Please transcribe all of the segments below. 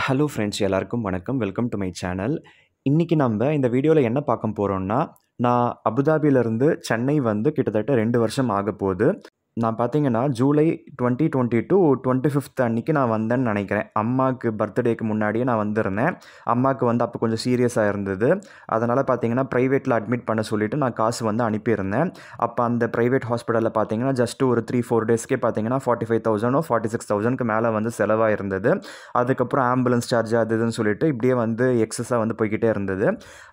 Hello friends எல்லாருக்கும் வணக்கம். Welcome to my channel. இன்னைக்கு நம்ப இந்த வீடியோல என்ன பார்க்க போறோம்னா, நான் அபுதாபிலருந்து சென்னை வந்து கிட்டத்தட்ட 2 வருஷம் ஆகப்போது. நான் பார்த்தீங்கன்னா, ஜூலை 2022 25த் அன்னைக்கு நான் வந்தேன்னு நெனைக்கிறேன். அம்மாக்கு பர்த்டேக்கு முன்னாடியே நான் வந்திருந்தேன். அம்மாக்கு வந்து அப்போ கொஞ்சம் சீரியஸா இருந்தது. அதனால பார்த்தீங்கன்னா, பிரைவேட்ல அட்மிட் பண்ண சொல்லிட்டு நான் காசு வந்து அனுப்பியிருந்தேன். அப்ப அந்த பிரைவேட் ஹாஸ்பிட்டல்ல பார்த்தீங்கன்னா, ஜஸ்ட் ஒரு 3, 4 டேஸ்க்கே பார்த்தீங்கன்னா 45,000 46,000க்கு மேல வந்து செலவாயிருந்தது. அதுக்கப்புறம் ஆம்புலன்ஸ் சார்ஜ் அது இதுன்னு சொல்லிட்டு இப்படியே வந்து எக்ஸஸா வந்து போய்க்கிட்டே இருந்தது.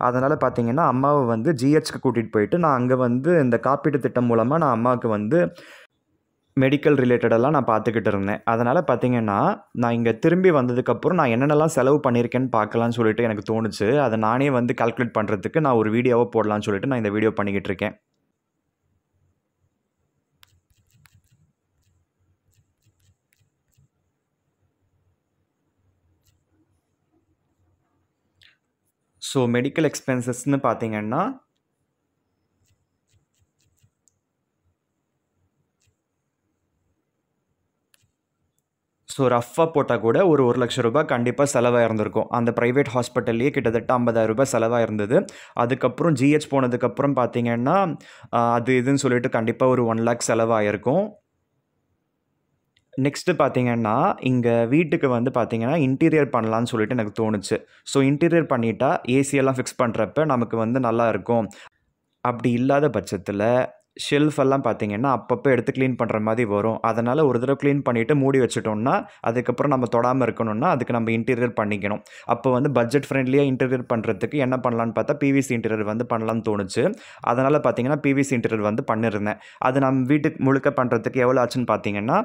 அதனால பார்த்தீங்கன்னா, அம்மாவ வந்து ஜிஹெச்க்கு கூட்டிட்டு போயிட்டு, நான் அங்க வந்து இந்த காப்பீட்டு திட்டம் மூலமா நான் அம்மாவுக்கு வந்து மெடிக்கல் ரிலேட்டடெல்லாம் நான் பார்த்துக்கிட்டு இருந்தேன். அதனால பார்த்தீங்கன்னா, நான் இங்க திரும்பி வந்ததுக்கப்புறம் நான் என்னென்னலாம் செலவு பண்ணியிருக்கேன்னு பார்க்கலான்னு சொல்லிட்டு எனக்கு தோணுச்சு. அத நானே வந்து கால்குலேட் பண்றதுக்கு நான் ஒரு வீடியோவா போடலான்னு சொல்லிட்டு நான் இந்த வீடியோ பண்ணிக்கிட்டு இருக்கேன். ஸோ மெடிக்கல் எக்ஸ்பென்சஸ்ன்னு பார்த்தீங்கன்னா ஸோ ரஃப்பா போட்டா கூட ஒரு ரூ. 1,00,000 கண்டிப்பா செலவாயிருந்திருக்கும். அந்த பிரைவேட் ஹாஸ்பிட்டல்லயே கிட்டத்தட்ட ரூ. 50,000 செலவாயிருந்தது. அதுக்கப்புறம் ஜிஹெச் போனதுக்கப்புறம் பார்த்தீங்கன்னா, அது இதுன்னு சொல்லிட்டு கண்டிப்பா ஒரு 1,00,000 செலவாயிருக்கும். நெக்ஸ்ட்டு பார்த்தீங்கன்னா, இங்க வீட்டுக்கு வந்து பார்த்தீங்கன்னா, இன்டீரியர் பண்ணலான்னு சொல்லிட்டு எனக்கு தோணுச்சு. ஸோ இன்டீரியர் பண்ணிட்டா, ஏசி எல்லாம் ஃபிக்ஸ் பண்றப்ப நமக்கு வந்து நல்லா இருக்கும். அப்படி இல்லாத பட்சத்தில, ஷெல்ஃப் எல்லாம் பார்த்தீங்கன்னா, அப்பப்போ எடுத்து கிளீன் பண்ற மாரி வரும். அதனால ஒரு தடவ கிளீன் பண்ணிட்டு மூடி வச்சுட்டோம்னா, அதுக்கப்புறம் நம்ம தொடாம இருக்கணும்னா, அதுக்கு நம்ம இன்டீரியர் பண்ணிக்கணும். அப்போ வந்து பட்ஜெட் ஃப்ரெண்ட்லியா இன்டீரியர் பண்றதுக்கு என்ன பண்ணலான்னு பார்த்தா, பிவிசி இன்டீரியர் வந்து பண்ணலான்னு தோணுச்சு. அதனால பார்த்தீங்கன்னா, பிவிசி இன்டீரியர் வந்து பண்ணியிருந்தேன். அது நம்ம வீட்டுக்கு முழுக்க பண்றதுக்கு எவ்வளோ ஆச்சுன்னு பார்த்தீங்கன்னா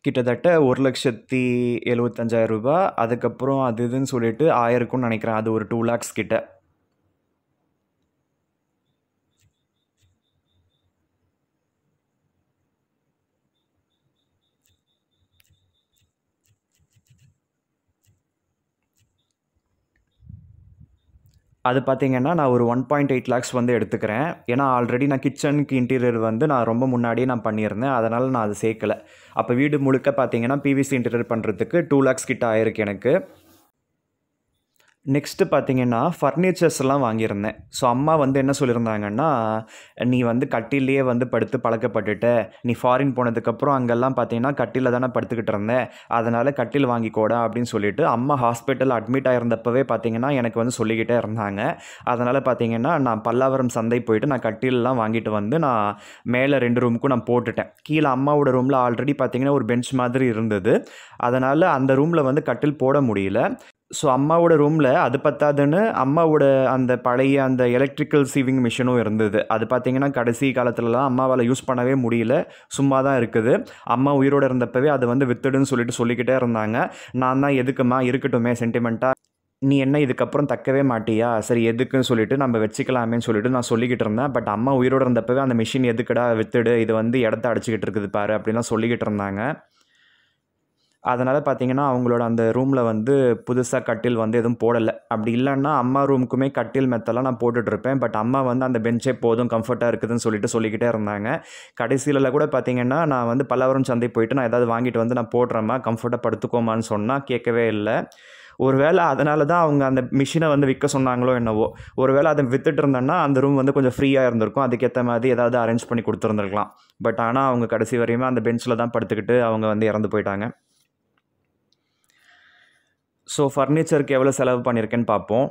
கிட்டத்தட்ட ரூ. 1,75,000 அதுக்கப்புறம் அது இதுன்னு சொல்லிட்டு ஆயிருக்கும்னு நெனைக்கிறேன். அது ஒரு 2 லேக்ஸ் கிட்ட. அது பார்த்தீங்கன்னா, நான் ஒரு 1.8 லேக்ஸ் வந்து எடுத்துக்கிறேன். ஏன்னா, ஆல்ரெடி நான் கிச்சனுக்கு இன்டீரியர் வந்து நான் ரொம்ப முன்னாடியே நான் பண்ணியிருந்தேன். அதனால நான் அத சேர்க்கல. அப்ப வீடு முழுக்க பார்த்தீங்கன்னா, பிவிசி இன்டீரியர் பண்றதுக்கு 2 லேக்ஸ் கிட்ட ஆயிருக்கு எனக்கு. நெக்ஸ்ட்டு பார்த்தீங்கன்னா, ஃபர்னிச்சர்ஸ்லாம் வாங்கியிருந்தேன். ஸோ அம்மா வந்து என்ன சொல்லியிருந்தாங்கன்னா, "நீ வந்து கட்டில்லயே வந்து படுத்து பழக்கப்பட்டுட்ட. நீ ஃபாரின் போனதுக்கப்புறம் அங்கெல்லாம் பார்த்தீங்கன்னா, கட்டில்ல தானே படுத்துக்கிட்டு இருந்த. அதனால கட்டில் வாங்கிக்கோடா" அப்படின்னு சொல்லிட்டு அம்மா ஹாஸ்பிட்டல்ல அட்மிட் ஆயிருந்தப்பவே பார்த்தீங்கன்னா, எனக்கு வந்து சொல்லிக்கிட்டே இருந்தாங்க. அதனால பார்த்தீங்கன்னா, நான் பல்லாவரம் சந்தை போயிட்டு நான் கட்டில்லாம் வாங்கிட்டு வந்து நான் மேல 2 ரூமுக்கும் நான் போட்டுட்டேன். கீழ அம்மாவோட ரூம்ல ஆல்ரெடி பார்த்தீங்கன்னா, ஒரு பெஞ்ச் மாதிரி இருந்தது. அதனால அந்த ரூம்ல வந்து கட்டில் போட முடியல. ஸோ அம்மாவோட ரூம்ல அது பத்தாதுன்னு அம்மாவோட அந்த பழைய அந்த எலக்ட்ரிக்கல் சீவிங் மிஷினும் இருந்தது. அது பார்த்தீங்கன்னா, கடைசி காலத்துலலாம் அம்மாவால யூஸ் பண்ணவே முடியல. சும்மா தான் இருக்குது. அம்மா உயிரோட இருந்தப்பவே அத வந்து வித்துடுன்னு சொல்லிட்டு சொல்லிக்கிட்டே இருந்தாங்க. நான் தான் எதுக்கும்மா இருக்கட்டுமே சென்டிமென்ட்டா, நீ என்ன இதுக்கப்புறம் தக்கவே மாட்டியா? சரி எதுக்குன்னு சொல்லிட்டு நம்ம வச்சுக்கலாமேன்னு சொல்லிட்டு நான் சொல்லிக்கிட்டு இருந்தேன். பட் அம்மா உயிரோட இருந்தப்பவே அந்த மிஷின் எதுக்குடா வித்துடு, இது வந்து இடத்த அடைச்சுக்கிட்டு இருக்குது பாரு அப்படின்லாம் சொல்லிக்கிட்டு இருந்தாங்க. அதனால பார்த்தீங்கன்னா, அவங்களோட அந்த ரூம்ல வந்து புதுசா கட்டில் வந்து எதுவும் போடல. அப்படி இல்லன்னா, அம்மா ரூமுக்குமே கட்டில், மெத்தெல்லாம் நான் போட்டுட்ருப்பேன். பட் அம்மா வந்து அந்த பெஞ்சே போதும் கம்ஃபர்ட்டா இருக்குதுன்னு சொல்லிட்டு சொல்லிக்கிட்டே இருந்தாங்க. கடைசில கூட பார்த்தீங்கன்னா, நான் வந்து பல்லாவரம் சந்தை போயிட்டு நான் ஏதாவது வாங்கிட்டு வந்து நான் போடுறேம்மா, கம்ஃபர்ட்டா படுத்துக்கோமான்னு சொன்னா கேட்கவே இல்ல. ஒரு வேள அதனால தான் அவங்க அந்த மிஷின வந்து விக்க சொன்னாங்களோ என்னவோ! ஒரு வேள அத வித்துட்டு இருந்தேன்னா, அந்த ரூம் வந்து கொஞ்சம் ஃப்ரீயா இருந்திருக்கும். அதுக்கேத்த மாதிரி ஏதாவது அரேஞ்ச் பண்ணி குடுத்துருந்துருக்கலாம். பட் ஆனா, அவங்க கடைசி வரையுமே அந்த பெஞ்ச்ல தான் படுத்துக்கிட்டு அவங்க வந்து இறந்து போயிட்டாங்க. ஸோ ஃபர்னிச்சருக்கு எவ்வளோ செலவு பண்ணியிருக்கேன்னு பார்ப்போம்.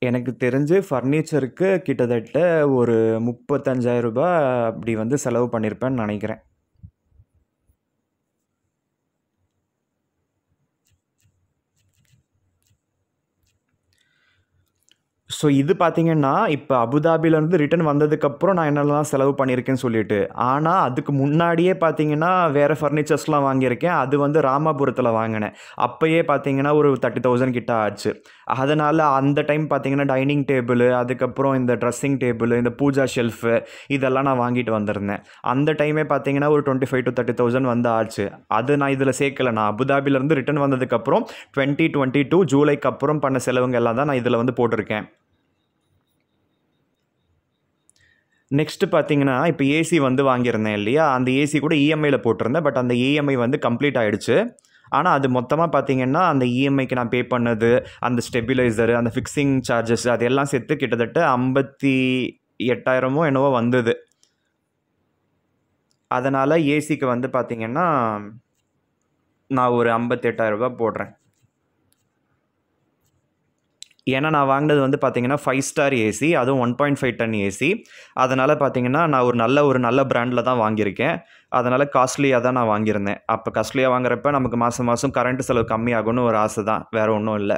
எனக்கு தெரிஞ்சு ஃபர்னிச்சருக்கு கிட்டத்தட்ட ஒரு ரூ. 35,000 அப்படி வந்து செலவு பண்ணியிருப்பேன்னு நெனைக்கிறேன். ஸோ இது பார்த்தீங்கன்னா, இப்ப அபுதாபிலேருந்து ரிட்டர்ன் வந்ததுக்கப்புறம் நான் என்னெல்லாம் செலவு பண்ணியிருக்கேன்னு சொல்லிட்டு. ஆனா, அதுக்கு முன்னாடியே பார்த்தீங்கன்னா, வேற ஃபர்னிச்சர்ஸ்லாம் வாங்கியிருக்கேன். அது வந்து ராமாபுரத்தில வாங்குனேன். அப்பயே பார்த்தீங்கன்னா, ஒரு 30,000 கிட்ட ஆச்சு. அதனால அந்த டைம் பார்த்தீங்கன்னா, டைனிங் டேபிளு, அதுக்கப்புறம் இந்த ட்ரெஸ்ஸிங் டேபிளு, இந்த பூஜா ஷெல்ஃபு இதெல்லாம் நான் வாங்கிட்டு வந்திருந்தேன். அந்த டைமே பார்த்தீங்கன்னா, ஒரு 25,000 to 30,000 வந்து ஆச்சு. அது நான் இதில சேர்க்கல. நான் அபுதாபிலேருந்து ரிட்டர்ன் வந்ததுக்கப்புறம் 2022 ஜூலைக்கு அப்புறம் பண்ண செலவுங்க எல்லாம் தான் நான் இதில வந்து போட்டிருக்கேன். நெக்ஸ்ட்டு பார்த்தீங்கன்னா, இப்ப ஏசி வந்து வாங்கியிருந்தேன் இல்லையா? அந்த ஏசி கூட இஎம்ஐல போட்டிருந்தேன். பட் அந்த இஎம்ஐ வந்து கம்ப்ளீட் ஆயிடுச்சு. ஆனா, அது மொத்தமா பார்த்தீங்கன்னா, அந்த இஎம்ஐக்கு நான் பே பண்ணது, அந்த ஸ்டெபிலைசரு, அந்த ஃபிக்சிங் சார்ஜஸ் அது எல்லாம் சேர்த்து கிட்டத்தட்ட 58,000மோ என்னவோ வந்தது. அதனால ஏசிக்கு வந்து பார்த்தீங்கன்னா, நான் ஒரு ரூ. 58,000 போடுறேன். ஏன்னா, நான் வாங்கினது வந்து பார்த்தீங்கன்னா, 5 ஸ்டார் ஏசி. அதுவும் 1.5 டன் ஏசி. அதனால பார்த்தீங்கன்னா, நான் ஒரு நல்ல பிராண்ட்ல தான் வாங்கியிருக்கேன். அதனால காஸ்ட்லியா தான் நான் வாங்கியிருந்தேன். அப்ப காஸ்ட்லியா வாங்குறப்ப நமக்கு மாசம் மாசம் கரண்ட் செலவு கம்மியாகும்னு ஒரு ஆசை தான். வேற ஒண்ணும் இல்ல.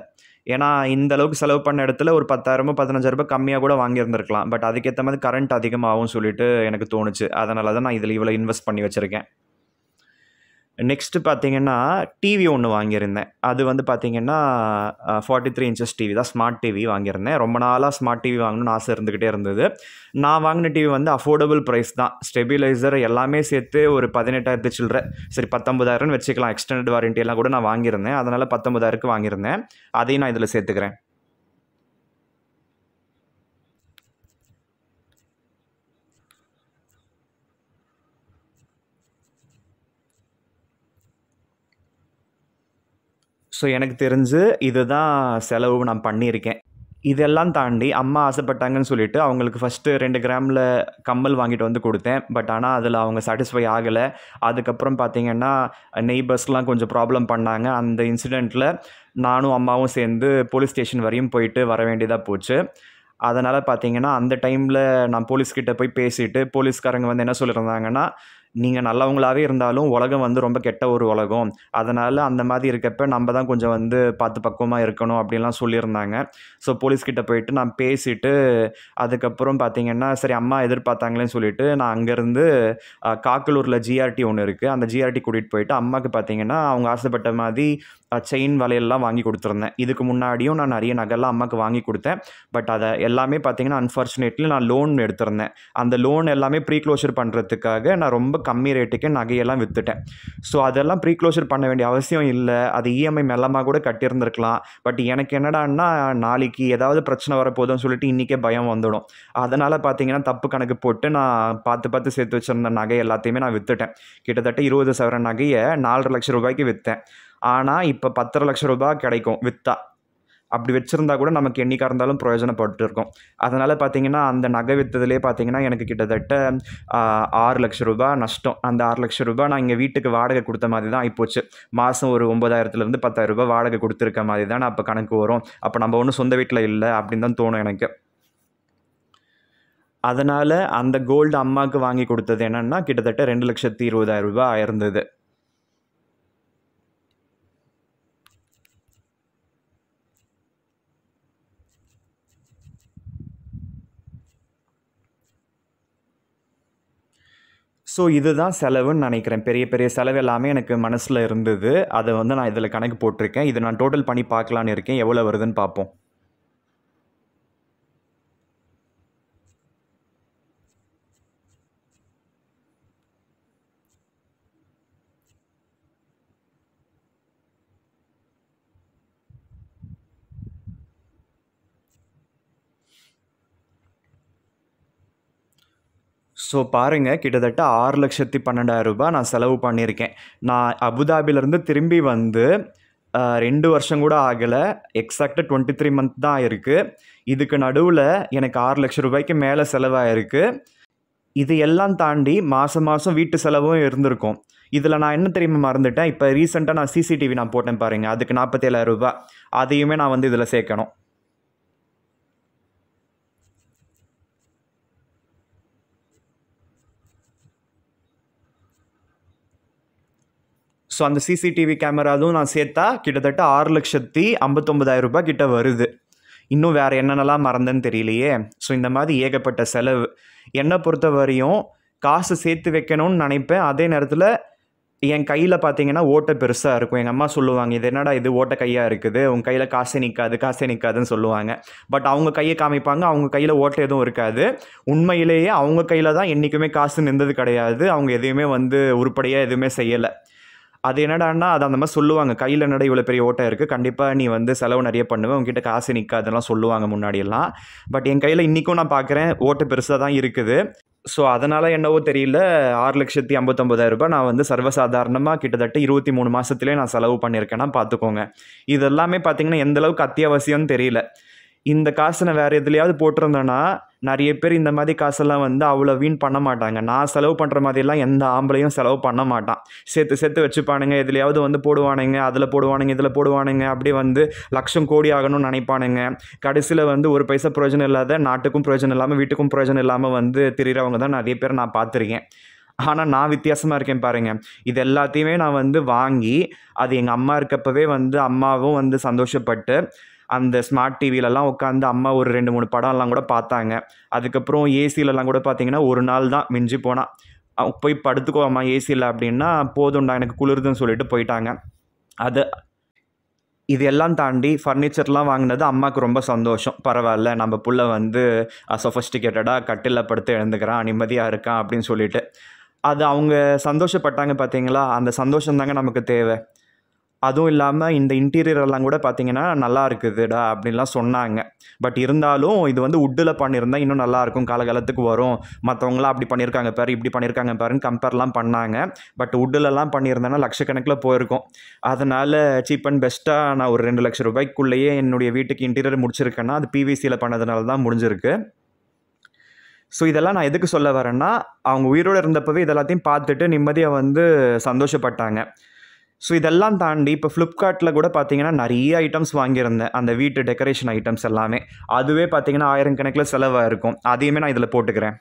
ஏன்னா, இந்த அளவுக்கு செலவு பண்ண இடத்துல ஒரு 10,000 15,000 கம்மியா கூட வாங்கியிருந்திருக்கலாம். பட் அதுக்கேத்த மாரி கரண்ட் அதிகமாகும்னு சொல்லிட்டு எனக்கு தோணுச்சு. அதனால தான் நான் இதில இவ்வளோ இன்வெஸ்ட் பண்ணி வச்சிருக்கேன். நெக்ஸ்ட்டு பார்த்தீங்கன்னா, டிவி ஒண்ணு வாங்கியிருந்தேன். அது வந்து பார்த்தீங்கன்னா, 43 இன்ச்சஸ் டிவி தான். ஸ்மார்ட் டிவி வாங்கியிருந்தேன். ரொம்ப நாளா ஸ்மார்ட் டிவி வாங்கணும்னு ஆசை இருந்துகிட்டே இருந்தது. நான் வாங்கின டிவி வந்து அஃபோர்டபுள் பிரைஸ் தான். ஸ்டெபிலைசர் எல்லாமே சேர்த்து ஒரு 18,000 சில்ற. சரி 19,000ன்னு வச்சுக்கலாம். எக்ஸ்டெண்டட் வாரண்டி எல்லாம் கூட நான் வாங்கியிருந்தேன். அதனால 19,000க்கு வாங்கியிருந்தேன். அதையும் நான் இதில சேர்த்துக்கிறேன். ஸோ எனக்கு தெரிஞ்சு இதுதான் செலவு நான் பண்ணியிருக்கேன். இதெல்லாம் தாண்டி அம்மா ஆசைப்பட்டாங்கன்னு சொல்லிட்டு, அவங்களுக்கு ஃபர்ஸ்ட்டு 2 கிராம்ல கம்மல் வாங்கிட்டு வந்து குடுத்தேன். பட் ஆனா, அதில அவங்க சாட்டிஸ்ஃபை ஆகல. அதுக்கப்புறம் பார்த்தீங்கன்னா, நெய்பர்ஸ்லாம் கொஞ்சம் ப்ராப்ளம் பண்ணாங்க. அந்த இன்சிடென்ட்ல நானும் அம்மாவும் சேர்ந்து போலீஸ் ஸ்டேஷன் வரையும் போயிட்டு வர வேண்டியதா போச்சு. அதனால பார்த்தீங்கன்னா, அந்த டைம்ல நான் போலீஸ்கிட்ட போய் பேசிட்டு, போலீஸ்காரங்க வந்து என்ன சொல்லியிருந்தாங்கன்னா, "நீங்க நல்லவங்களாவே இருந்தாலும், உலகம் வந்து ரொம்ப கெட்ட ஒரு உலகம். அதனால அந்த மாரி இருக்கப்ப நம்ப தான் கொஞ்சம் வந்து பார்த்து பக்குவமா இருக்கணும்." அப்படின்லாம் சொல்லியிருந்தாங்க. ஸோ போலீஸ்கிட்ட போயிட்டு நான் பேசிட்டு, அதுக்கப்புறம் பார்த்தீங்கன்னா, சரி அம்மா எதிர்பார்த்தாங்களேன்னு சொல்லிட்டு, நான் அங்கேருந்து காக்கலூர்ல ஜிஆர்டி ஒண்ணு இருக்கு. அந்த ஜிஆர்டி கூட்டிட்டு போயிட்டு, அம்மாக்கு பார்த்தீங்கன்னா, அவங்க ஆசைப்பட்ட மாரி செயின், வளையல்லாம் வாங்கி குடுத்துருந்தேன். இதுக்கு முன்னாடியும் நான் நெறைய நகைலாம் அம்மாக்கு வாங்கி குடுத்தேன். பட் அத எல்லாமே பார்த்தீங்கன்னா, அன்ஃபார்ச்சுனேட்லி நான் லோன் எடுத்திருந்தேன். அந்த லோன் எல்லாமே ப்ரீ க்ளோஷர் பண்றதுக்காக நான் ரொம்ப கம்மி ரேட்டுக்கு நகையெல்லாம் வித்துட்டேன். ஸோ அதெல்லாம் ப்ரீ க்ளோஷர் பண்ண வேண்டிய அவசியம் இல்ல. அது இஎம்ஐ மெல்லமா கூட கட்டியிருந்திருக்கலாம். பட் எனக்கு என்னடான்னா, நாளைக்கு ஏதாவது பிரச்சனை வரப்போதுன்னு சொல்லிட்டு இன்னைக்கே பயம் வந்துடும். அதனால பார்த்தீங்கன்னா, தப்பு கணக்கு போட்டு நான் பார்த்து பார்த்து சேர்த்து வச்சிருந்த நகை எல்லாத்தையுமே நான் வித்துட்டேன். கிட்டத்தட்ட 20 சவரன் நகைய ரூ. 4,50,000க்கு வித்தேன். ஆனா, இப்ப ரூ. 10,00,000 கிடைக்கும் வித்தா. அப்படி வச்சிருந்தா கூட நமக்கு என்னைக்கா இருந்தாலும் பிரயோஜனப்பட்டு இருக்கும். அதனால பார்த்தீங்கன்னா, அந்த நகை வித்ததிலேயே பார்த்தீங்கன்னா, எனக்கு கிட்டத்தட்ட ரூ. 6,00,000 நஷ்டம். அந்த ரூ. 6,00,000 நான் இங்க வீட்டுக்கு வாடகை குடுத்த மாரி தான் ஆயிப்போச்சு. மாசம் ஒரு 9,000லேருந்து ரூ. 10,000 வாடகை குடுத்துருக்க மாரி தானே அப்ப கணக்கு வரும். அப்ப நம்ப ஒண்ணும் சொந்த வீட்ல இல்ல அப்படின்னு தான் தோணும் எனக்கு. அதனால அந்த கோல்டு அம்மாக்கு வாங்கி குடுத்தது என்னன்னா, கிட்டத்தட்ட ரூ. 2,20,000 ஆயிருந்தது. ஸோ இதுதான் செலவுன்னு நெனைக்கிறேன். பெரிய பெரிய செலவு எல்லாமே எனக்கு மனசுல இருந்தது. அத வந்து நான் இதில கணக்கு போட்டிருக்கேன். இத நான் டோட்டல் பண்ணி பார்க்கலான்னு இருக்கேன். எவ்வளோ வருதுன்னு பார்ப்போம். ஸோ பாருங்க, கிட்டத்தட்ட ரூ. 6,12,000 நான் செலவு பண்ணியிருக்கேன். நான் அபுதாபிலருந்து திரும்பி வந்து 2 வருஷம் கூட ஆகல. எக்ஸாக்ட்டா 23 மந்த் தான் ஆயிருக்கு. இதுக்கு நடுவுல எனக்கு ரூ. 6,00,000க்கு மேல செலவாயிருக்கு. இது எல்லாம் தாண்டி மாசம் மாசம் வீட்டு செலவும் இருந்திருக்கும். இதில நான் என்ன தெரியுமா மறந்துட்டேன், இப்ப ரீசென்ட்டா நான் சிசிடிவி நான் போட்டேன் பாருங்க. அதுக்கு ரூ. 47,000 அதையுமே நான் வந்து இதில சேர்க்கணும். ஸோ அந்த சிசிடிவி கேமரா அதுவும் நான் சேர்த்தா கிட்டத்தட்ட ரூ. 6,59,000 கிட்ட வருது. இன்னும் வேறு என்னென்னலாம் மறந்தேன்னு தெரியலையே. ஸோ இந்த மாதிரி ஏகப்பட்ட செலவு. என்னை பொறுத்த வரையும் காசு சேர்த்து வைக்கணும்னு நினைப்பேன். அதே நேரத்தில் என் கையில் பார்த்தீங்கன்னா ஓட்டை பெருசாக இருக்கும். எங்கள் அம்மா சொல்லுவாங்க, இது என்னடா இது ஓட்டை கையாக இருக்குது, உங்கள் கையில் காசே நிற்காது காசே நிற்காதுன்னு சொல்லுவாங்க. பட் அவங்க கையை காமிப்பாங்க, அவங்க கையில் ஓட்டை எதுவும் இருக்காது. உண்மையிலேயே அவங்க கையில் தான் என்றைக்குமே காசு நின்றது கிடையாது. அவங்க எதையுமே வந்து உருப்படியாக எதுவுமே செய்யலை. அது என்னடான்னா அது அந்த மாதிரி சொல்லுவாங்க, கையில் என்னடா இவ்வளோ பெரிய ஓட்டை இருக்குது, கண்டிப்பாக நீ வந்து செலவு நிறைய பண்ணுவேன், உங்ககிட்ட காசு நிற்காதெல்லாம் சொல்லுவாங்க முன்னாடியெல்லாம். பட் என் கையில் இன்றைக்கும் நான் பார்க்குறேன் ஓட்டை பெருசாக தான் இருக்குது. ஸோ அதனால் என்னவோ தெரியல, 6,59,000 ரூபாய் நான் வந்து சர்வசாதாரணமாக கிட்டத்தட்ட 23 மாதத்துலேயே நான் செலவு பண்ணியிருக்கேன்னா பார்த்துக்கோங்க. இது எல்லாமே பார்த்திங்கன்னா எந்தளவுக்கு அத்தியாவசியம்னு தெரியல. இந்த காசு நான் வேறு எதுலையாவது போட்டிருந்தேன்னா நிறைய பேர் இந்த மாதிரி காசெல்லாம் வந்து அவ்வளோ வீண் பண்ண மாட்டாங்க. நான் செலவு பண்ணுற மாதிரிலாம் எந்த ஆம்பளையும் செலவு பண்ண மாட்டான். சேர்த்து வச்சுப்பானுங்க, எதுலையாவது வந்து போடுவானுங்க, அதில் போடுவானுங்க, இதில் போடுவானுங்க, அப்படியே வந்து லட்சம் கோடி ஆகணும்னு நினைப்பானுங்க. கடைசியில் வந்து ஒரு பைசா பிரயோஜனம் இல்லாத, நாட்டுக்கும் பிரயோஜனம் இல்லாமல் வீட்டுக்கும் பிரயோஜனம் இல்லாமல் வந்து திரிகிறவங்க தான் நிறைய பேர் நான் பார்த்துருக்கேன். ஆனால் நான் வித்தியாசமாக இருக்கேன் பாருங்கள். இது எல்லாத்தையுமே நான் வந்து வாங்கி அது எங்கள் அம்மா இருக்கப்பவே வந்து அம்மாவும் வந்து சந்தோஷப்பட்டு அந்த ஸ்மார்ட் டிவிலலாம் உட்காந்து அம்மா ஒரு 2-3 படம்லாம் கூட பார்த்தாங்க. அதுக்கப்புறம் ஏசிலலாம் கூட பார்த்தீங்கன்னா ஒரு நாள் தான் மிஞ்சி போனால் போய் படுத்துக்கோமா ஏசியில் அப்படின்னா, போதும்டா எனக்கு குளிருதுன்னு சொல்லிட்டு போயிட்டாங்க. இது எல்லாம் தாண்டி ஃபர்னிச்சர்லாம் வாங்கினது அம்மாவுக்கு ரொம்ப சந்தோஷம். பரவாயில்ல, நம்ம புள்ள வந்து சொஃபஸ்டிகேட்டடாக கட்டிலில் படுத்து எழுந்துக்கிறான், நிம்மதியாக இருக்கான் அப்படின்னு சொல்லிட்டு. அது அவங்க சந்தோஷப்பட்டாங்க பார்த்தீங்களா, அந்த சந்தோஷம் தாங்க நமக்கு தேவை. அதுவும் இல்லாமல் இந்த இன்டீரியர் எல்லாம் கூட பார்த்தீங்கன்னா நல்லா இருக்குதுடா அப்படின்லாம் சொன்னாங்க. பட் இருந்தாலும் இது வந்து வுட்டில் பண்ணியிருந்தால் இன்னும் நல்லாயிருக்கும், காலகாலத்துக்கு வரும், மற்றவங்களாம் அப்படி பண்ணியிருக்காங்க பாரு, இப்படி பண்ணியிருக்காங்க பாருன்னு கம்பேர்லாம் பண்ணாங்க. பட் வுட்டிலலாம் பண்ணியிருந்தேன்னா லட்சக்கணக்கில் போயிருக்கும். அதனால் சீப் அண்ட் பெஸ்ட்டாக நான் ஒரு 2 லட்சம் ரூபாய்க்குள்ளேயே என்னுடைய வீட்டுக்கு இன்டீரியர் முடிச்சிருக்கேன்னா அது பிவிசியில் பண்ணதுனால தான் முடிஞ்சிருக்கு. ஸோ இதெல்லாம் நான் எதுக்கு சொல்ல வரேன்னா, அவங்க உயிரோடு இருந்தப்பவே இதெல்லாத்தையும் பார்த்துட்டு நிம்மதியாக வந்து சந்தோஷப்பட்டாங்க. ஸோ இதெல்லாம் தாண்டி இப்போ ஃப்ளிப்கார்ட்டில் கூட பார்த்தீங்கன்னா நிறைய ஐட்டம்ஸ் வாங்கியிருந்தேன். அந்த வீட்டு டெக்கரேஷன் ஐட்டம்ஸ் எல்லாமே. அதுவே பார்த்தீங்கன்னா 1000 கணக்கில் செலவாக இருக்கும். அதையுமே நான் இதில் போட்டுக்கிறேன்.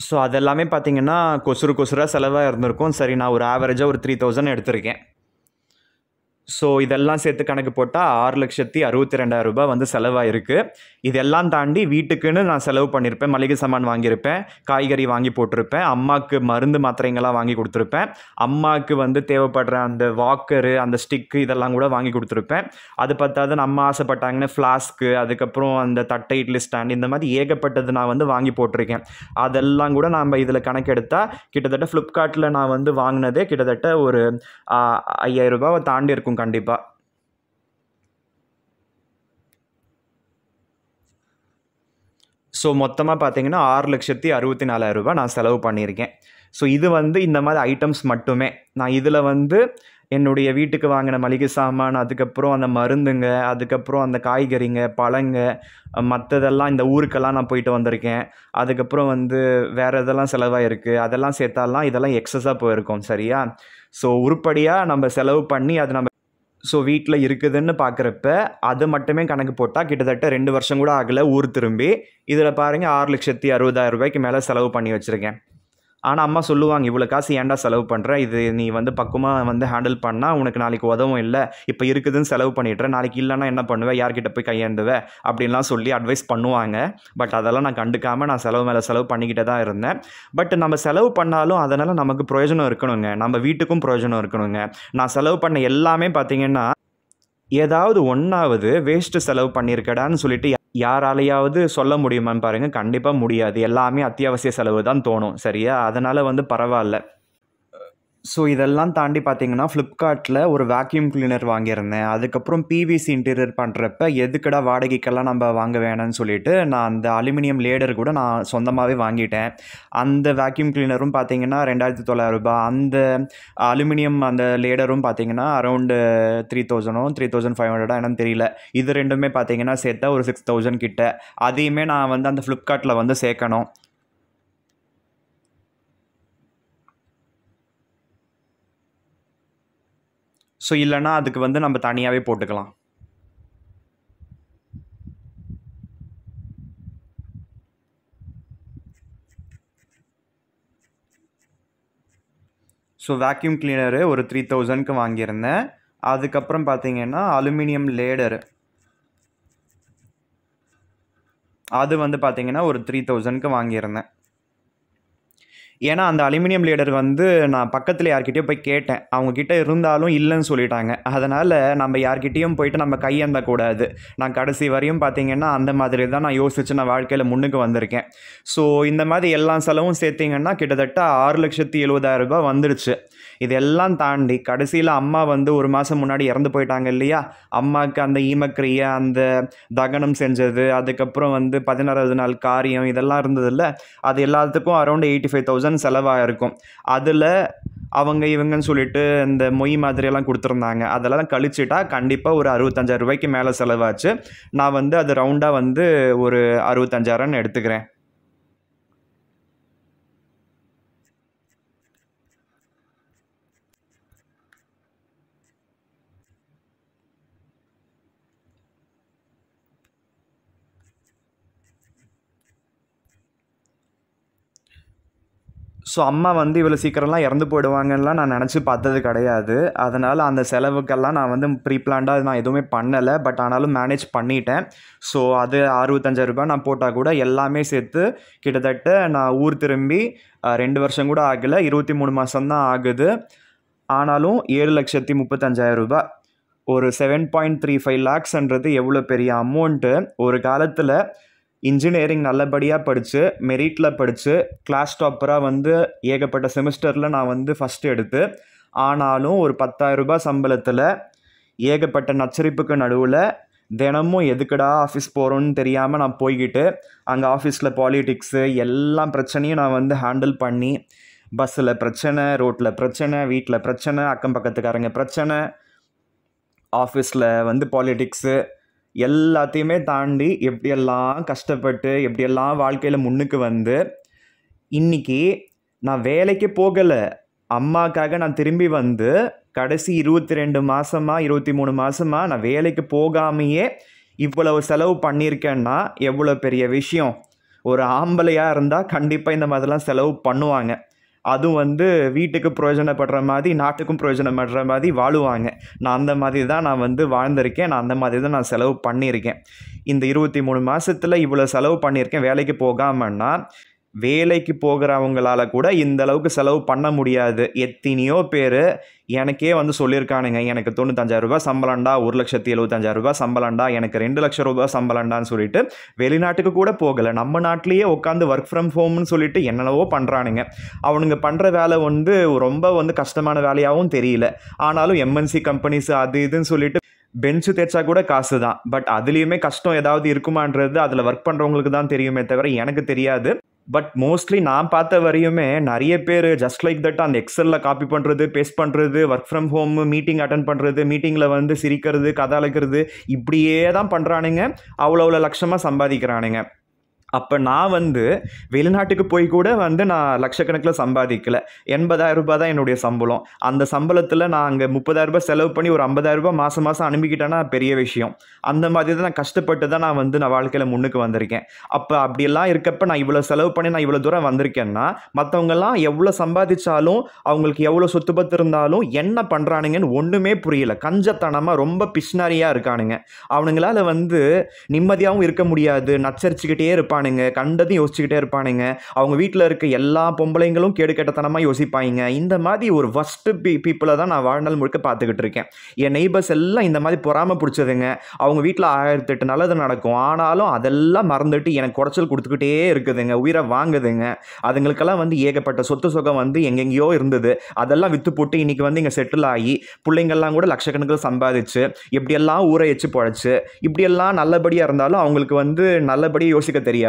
ஸோ அதெல்லாமே பார்த்தீங்கன்னா கொசுராக செலவாக இருந்திருக்கும். சரி, நான் ஒரு ஆவரேஜாக ஒரு 3000 எடுத்திருக்கேன். ஸோ இதெல்லாம் சேர்த்து கணக்கு போட்டால் 6,62,000 ரூபாய் வந்து செலவாயிருக்கு. இதெல்லாம் தாண்டி வீட்டுக்குன்னு நான் செலவு பண்ணியிருப்பேன். மளிகை சாமான் வாங்கியிருப்பேன், காய்கறி வாங்கி போட்டிருப்பேன், அம்மாவுக்கு மருந்து மாத்திரைங்கள்லாம் வாங்கி கொடுத்துருப்பேன், அம்மாவுக்கு வந்து தேவைப்படுற அந்த வாக்கரு, அந்த ஸ்டிக்கு இதெல்லாம் கூட வாங்கி கொடுத்துருப்பேன். அது பத்தாதுன்னு அம்மா ஆசைப்பட்டாங்கன்னு ஃப்ளாஸ்க்கு, அதுக்கப்புறம் அந்த தட்டை இட்லி ஸ்டாண்ட், இந்த மாதிரி ஏகப்பட்டது நான் வந்து வாங்கி போட்டிருக்கேன். அதெல்லாம் கூட நம்ம இதில் கணக்கெடுத்தால் கிட்டத்தட்ட ஃப்ளிப்கார்ட்டில் நான் வந்து வாங்கினதே கிட்டத்தட்ட ஒரு 5,000 ரூபாவை தாண்டி இருக்கும் கண்டிப்பாக. ஸோ மொத்தமாக பார்த்தீங்கன்னா 6,64,000 ரூபாய் நான் செலவு பண்ணியிருக்கேன். ஸோ இது வந்து இந்த மாதிரி ஐட்டம்ஸ் மட்டுமே. நான் இதில் வந்து என்னுடைய வீட்டுக்கு வாங்கின மளிகை சாமான், அதுக்கப்புறம் அந்த மருந்துங்க, அதுக்கப்புறம் அந்த காய்கறிங்க, பழங்க, மற்றதெல்லாம் இந்த ஊருக்கெல்லாம் நான் போயிட்டு வந்திருக்கேன். அதுக்கப்புறம் வந்து வேறு இதெல்லாம் செலவாயிருக்கு. அதெல்லாம் சேர்த்தாலாம் இதெல்லாம் எக்ஸஸாக போயிருக்கும். சரியா? ஸோ உருப்படியாக நம்ம செலவு பண்ணி அது நம்ம வீட்டில் இருக்குதுன்னு பார்க்குறப்ப அது மட்டுமே கணக்கு போட்டால் கிட்டத்தட்ட 2 வருஷம் கூட ஆகலை ஊர் திரும்பி. இதில் பாருங்கள் 6,60,000 ரூபாய்க்கு மேலே செலவு பண்ணி வச்சுருக்கேன். ஆனால் அம்மா சொல்லுவாங்க, இவ்வளோ காசு ஏன்டா செலவு பண்ணுற, இது நீ வந்து பக்குவமாக வந்து ஹேண்டில் பண்ணால் உனக்கு நாளைக்கு உதவும் இல்லை, இப்போ இருக்குதுன்னு செலவு பண்ணிடுற, நாளைக்கு இல்லைன்னா என்ன பண்ணுவேன், யார்கிட்ட போய் கையேந்துவேன் அப்படின்லாம் சொல்லி அட்வைஸ் பண்ணுவாங்க. பட் அதெல்லாம் நான் கண்டுக்காமல் நான் செலவு மேலே செலவு பண்ணிக்கிட்டே தான் இருந்தேன். பட் நம்ம செலவு பண்ணாலும் அதனால் நமக்கு பிரயோஜனம் இருக்கணுங்க, நம்ம வீட்டுக்கும் பிரயோஜனம் இருக்கணுங்க. நான் செலவு பண்ண எல்லாமே பார்த்தீங்கன்னா ஏதாவது ஒன்றாவது வேஸ்ட்டு செலவு பண்ணியிருக்கடான்னு சொல்லிட்டு யாராலையாவது சொல்ல முடியுமான்னு பாருங்கள். கண்டிப்பாக முடியாது. எல்லாமே அத்தியாவசிய செலவு தான் தோணும். சரியா? அதனால் வந்து பரவாயில்ல. ஸோ இதெல்லாம் தாண்டி பார்த்தீங்கன்னா ஃப்ளிப்கார்ட்டில் ஒரு வேக்யூம் கிளீனர் வாங்கியிருந்தேன். அதுக்கப்புறம் பிவிசி இன்டீரியர் பண்ணுறப்ப எதுக்கடா வாடகைக்கெல்லாம் நம்ம வாங்க வேணாம்னு சொல்லிட்டு நான் அந்த அலுமினியம் லேடர் கூட நான் சொந்தமாகவே வாங்கிட்டேன். அந்த வேக்யூம் கிளீனரும் பார்த்தீங்கன்னா 2,900 ரூபாய். அந்த அலுமினியம் அந்த லேடரும் பார்த்தீங்கன்னா அரௌண்டு 3,000 3,500 என்னன்னு தெரியல. இது ரெண்டுமே பார்த்தீங்கன்னா சேர்த்தா ஒரு 6,000 கிட்ட. அதையுமே நான் வந்து அந்த ஃப்ளிப்கார்ட்டில் வந்து சேர்க்கணும். ஸோ இல்லைன்னா அதுக்கு வந்து நம்ம தனியாகவே போட்டுக்கலாம். ஸோ வேக்யூம் கிளீனரு ஒரு 3000க்கு வாங்கியிருந்தேன். அதுக்கப்புறம் பார்த்தீங்கன்னா அலுமினியம் லேடரு அது வந்து பார்த்தீங்கன்னா ஒரு 3000க்கு வாங்கியிருந்தேன். ஏன்னா அந்த அலுமினியம் லேடர் வந்து நான் பக்கத்தில் யார்கிட்டயோ போய் கேட்டேன். அவங்கக்கிட்ட இருந்தாலும் இல்லைன்னு சொல்லிட்டாங்க. அதனால் நம்ம யார்கிட்டேயும் போயிட்டு நம்ம கையேந்தக்கூடாது. நான் கடைசி வரையும் பார்த்தீங்கன்னா அந்த மாதிரி தான் நான் யோசித்து நான் வாழ்க்கையில் முன்னுக்கு வந்திருக்கேன். ஸோ இந்த மாதிரி எல்லா செலவும் சேர்த்திங்கன்னா கிட்டத்தட்ட 6,70,000 வந்துடுச்சு. இதெல்லாம் தாண்டி கடைசியில் அம்மா வந்து ஒரு மாதம் முன்னாடி இறந்து போயிட்டாங்க இல்லையா? அம்மாவுக்கு அந்த ஈமக்கிரியை, அந்த தகனம் செஞ்சது, அதுக்கப்புறம் வந்து 16வது நாள் காரியம் இதெல்லாம் இருந்ததில்ல, அது எல்லாத்துக்கும் அரௌண்ட் 85,000 செலவாயிருக்கும். அதில் அவங்க இவங்கன்னு சொல்லிட்டு இந்த மொய் மாதிரியெல்லாம் கொடுத்துருந்தாங்க. அதெல்லாம் கழிச்சிட்டா கண்டிப்பாக ஒரு 65,000 மேலே செலவாச்சு. நான் வந்து அது ரவுண்டாக வந்து ஒரு 65,000 எடுத்துக்கிறேன். ஸோ அம்மா வந்து இவ்வளோ சீக்கிரம்லாம் இறந்து போயிடுவாங்கலாம் நான் நினச்சி பார்த்தது கிடையாது. அதனால் அந்த செலவுக்கெல்லாம் நான் வந்து ப்ரீ பிளான்டாக நான் எதுவுமே பண்ணலை. பட் ஆனாலும் மேனேஜ் பண்ணிட்டேன். ஸோ அது 65,000 நான் போட்டால் கூட எல்லாமே சேர்த்து கிட்டத்தட்ட நான் ஊர் திரும்பி 2 வருஷம் கூட ஆகலை, 23 மாதம்தான் ஆகுது. ஆனாலும் 7,35,000 ஒரு 7.35 lakhsன்றது எவ்வளோ பெரிய அமௌண்ட்டு. ஒரு காலத்தில் இன்ஜினியரிங் நல்லபடியாக படித்து மெரிட்டில் படித்து கிளாஸ் டாப்பராக வந்து ஏகப்பட்ட செமிஸ்டரில் நான் வந்து ஃபஸ்ட்டு எடுத்து, ஆனாலும் ஒரு 10,000 சம்பளத்தில் ஏகப்பட்ட நச்சரிப்புக்கு நடுவில் தினமும் எதுக்குடா ஆஃபீஸ் போகிறோன்னு தெரியாமல் நான் போய்கிட்டு அங்கே ஆஃபீஸில் பாலிடிக்ஸு எல்லா பிரச்சனையும் நான் வந்து ஹேண்டில் பண்ணி, பஸ்ஸில் பிரச்சனை, ரோட்டில் பிரச்சனை, வீட்டில் பிரச்சனை, அக்கம் பக்கத்துக்காரங்க பிரச்சனை, ஆஃபீஸில் வந்து பாலிடிக்ஸு எல்லாத்தையுமே தாண்டி எப்படியெல்லாம் கஷ்டப்பட்டு எப்படியெல்லாம் வாழ்க்கையில் முன்னுக்கு வந்து இன்றைக்கி நான் வேலைக்கு போகலை. அம்மாக்காக நான் திரும்பி வந்து கடைசி 22 மாதமாக 23 மாதமாக நான் வேலைக்கு போகாமையே இவ்வளவு செலவு பண்ணியிருக்கேன்னா எவ்வளோ பெரிய விஷயம். ஒரு ஆம்பளையாக இருந்தால் கண்டிப்பாக இந்த மாதிரிலாம் செலவு பண்ணுவாங்க. அதுவும் வந்து வீட்டுக்கு பிரயோஜனப்படுற மாதிரி, நாட்டுக்கும் பிரயோஜனப்படுற மாதிரி வாழுவாங்க. நான் அந்த மாதிரி தான் நான் வந்து வாழ்ந்திருக்கேன். நான் அந்த மாதிரி தான் நான் செலவு பண்ணியிருக்கேன். இந்த 23 மாதத்தில் இவ்வளோ செலவு பண்ணியிருக்கேன் வேலைக்கு போகாமன்னா. வேலைக்கு போகிறவங்களால கூட இந்த அளவுக்கு செலவு பண்ண முடியாது. எத்தனையோ பேர் எனக்கே வந்து சொல்லியிருக்கானுங்க, எனக்கு 95,000 சம்பளம்டா, 1,75,000 சம்பளம்டா, எனக்கு 2,00,000 சம்பளம்டான்னு சொல்லிட்டு வெளிநாட்டுக்கு கூட போகலை. நம்ம நாட்டிலேயே உட்காந்து ஒர்க் ஃப்ரம் ஹோம்னு சொல்லிட்டு என்னென்னவோ பண்ணுறானுங்க. அவனுங்க பண்ணுற வேலை வந்து ரொம்ப வந்து கஷ்டமான வேலையாகவும் தெரியல. ஆனாலும் எம்என்சி கம்பெனிஸ் அது இதுன்னு சொல்லிட்டு பெஞ்சு தேய்ச்சா கூட காசு தான். பட் அதுலேயுமே கஷ்டம் ஏதாவது இருக்குமான்றது அதில் ஒர்க் பண்ணுறவங்களுக்கு தான் தெரியுமே தவிர எனக்கு தெரியாது. பட் மோஸ்ட்லி நான் பார்த்த வரையுமே நிறைய பேர் ஜஸ்ட் லைக் தட் அந்த எக்ஸலில் காப்பி பண்ணுறது, பேஸ்ட் பண்ணுறது, work from home, meeting attend பண்ணுறது, மீட்டிங்கில் வந்து சிரிக்கிறது, கதாளிக்கிறது, இப்படியே தான் பண்ணுறானுங்க. அவ்வளோ லட்சமாக சம்பாதிக்கிறானுங்க. அப்போ நான் வந்து வெளிநாட்டுக்கு போய் கூட வந்து நான் லட்சக்கணக்கில் சம்பாதிக்கலை. 80,000 தான் என்னுடைய சம்பளம். அந்த சம்பளத்தில் நான் அங்கே 30,000 செலவு பண்ணி ஒரு 50,000 மாதம் மாதம் அனுப்பிக்கிட்டேன்னா பெரிய விஷயம். அந்த மாதிரி தான் நான் கஷ்டப்பட்டு தான் நான் வந்து நான் வாழ்க்கையில் முன்னுக்கு வந்திருக்கேன். அப்போ அப்படியெல்லாம் இருக்கப்போ நான் இவ்வளோ செலவு பண்ணி நான் இவ்வளோ தூரம் வந்திருக்கேன்னா மற்றவங்கெல்லாம் எவ்வளோ சம்பாதிச்சாலும் அவங்களுக்கு எவ்வளோ சொத்து பத்து இருந்தாலும் என்ன பண்ணுறானுங்கன்னு ஒன்றுமே புரியல. கஞ்சத்தனமாக ரொம்ப பிஷ்னாரியாக இருக்கானுங்க. அவனுங்களால் வந்து நிம்மதியாகவும் இருக்க முடியாது. நச்சரிச்சுக்கிட்டே இருப்பானுங்க, கண்டதையும் யோசிச்சுக்கிட்டே இருப்பானுங்க. அவங்க வீட்டில் இருக்க எல்லா பொம்பளைங்களும் கேடு கெட்டத்தனமாக யோசிப்பாங்க. இந்த மாதிரி ஒரு வஸ்ட்டு பீப்புளை தான் நான் வாழ்நாள் முழுக்க பார்த்துக்கிட்டு இருக்கேன். என் நெய்பர்ஸ் எல்லாம் இந்த மாதிரி பொறாம பிடிச்சதுங்க. அவங்க வீட்டில் 1008 நல்லது நடக்கும். ஆனாலும் அதெல்லாம் மறந்துட்டு எனக்கு குறைச்சல் கொடுத்துக்கிட்டே இருக்குதுங்க, உயிரை வாங்குதுங்க. அதுங்களுக்கெல்லாம் வந்து ஏகப்பட்ட சொத்து சுகம் வந்து எங்கெங்கேயோ இருந்தது. அதெல்லாம் விற்று போட்டு இன்றைக்கி வந்து இங்கே செட்டில் ஆகி பிள்ளைங்கள்லாம் கூட லட்சக்கணக்கில் சம்பாதிச்சு எப்படியெல்லாம் ஊரை வச்சு பொழைச்சு இப்படியெல்லாம் நல்லபடியாக இருந்தாலும் அவங்களுக்கு வந்து நல்லபடியாக யோசிக்க தெரியாது.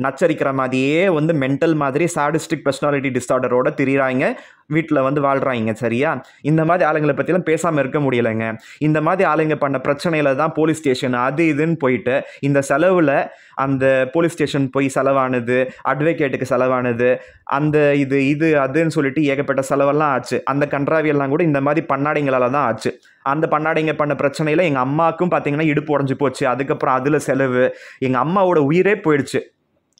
நச்சரிக்கிற மாதிரியே வந்து மென்டல் மாதிரி சாடிஸ்டிக் பர்சனாலிட்டி டிஸார்டரோட திரிகிறாங்க. வீட்டில் வந்து வாழ்கிறாங்க. சரியா? இந்த மாதிரி ஆளுங்களை பற்றிலாம் பேசாமல் இருக்க முடியலைங்க. இந்த மாதிரி ஆளுங்க பண்ண பிரச்சனையில தான் போலீஸ் ஸ்டேஷன் அது இதுன்னு போயிட்டு இந்த செலவில் அந்த போலீஸ் ஸ்டேஷன் போய் செலவானது, அட்வொகேட்டுக்கு செலவானது, அந்த இது இது அதுன்னு சொல்லிட்டு ஏகப்பட்ட செலவெல்லாம் ஆச்சு. அந்த கன்றாவியெல்லாம் கூட இந்த மாதிரி பண்ணாடைங்களால தான் ஆச்சு. அந்த பண்ணாடைங்க பண்ண பிரச்சனையில் எங்கள் அம்மாவுக்கும் பார்த்தீங்கன்னா இடுப்பு உடஞ்சி போச்சு. அதுக்கப்புறம் அதில் செலவு, எங்கள் அம்மாவோட உயிரே போயிடுச்சு.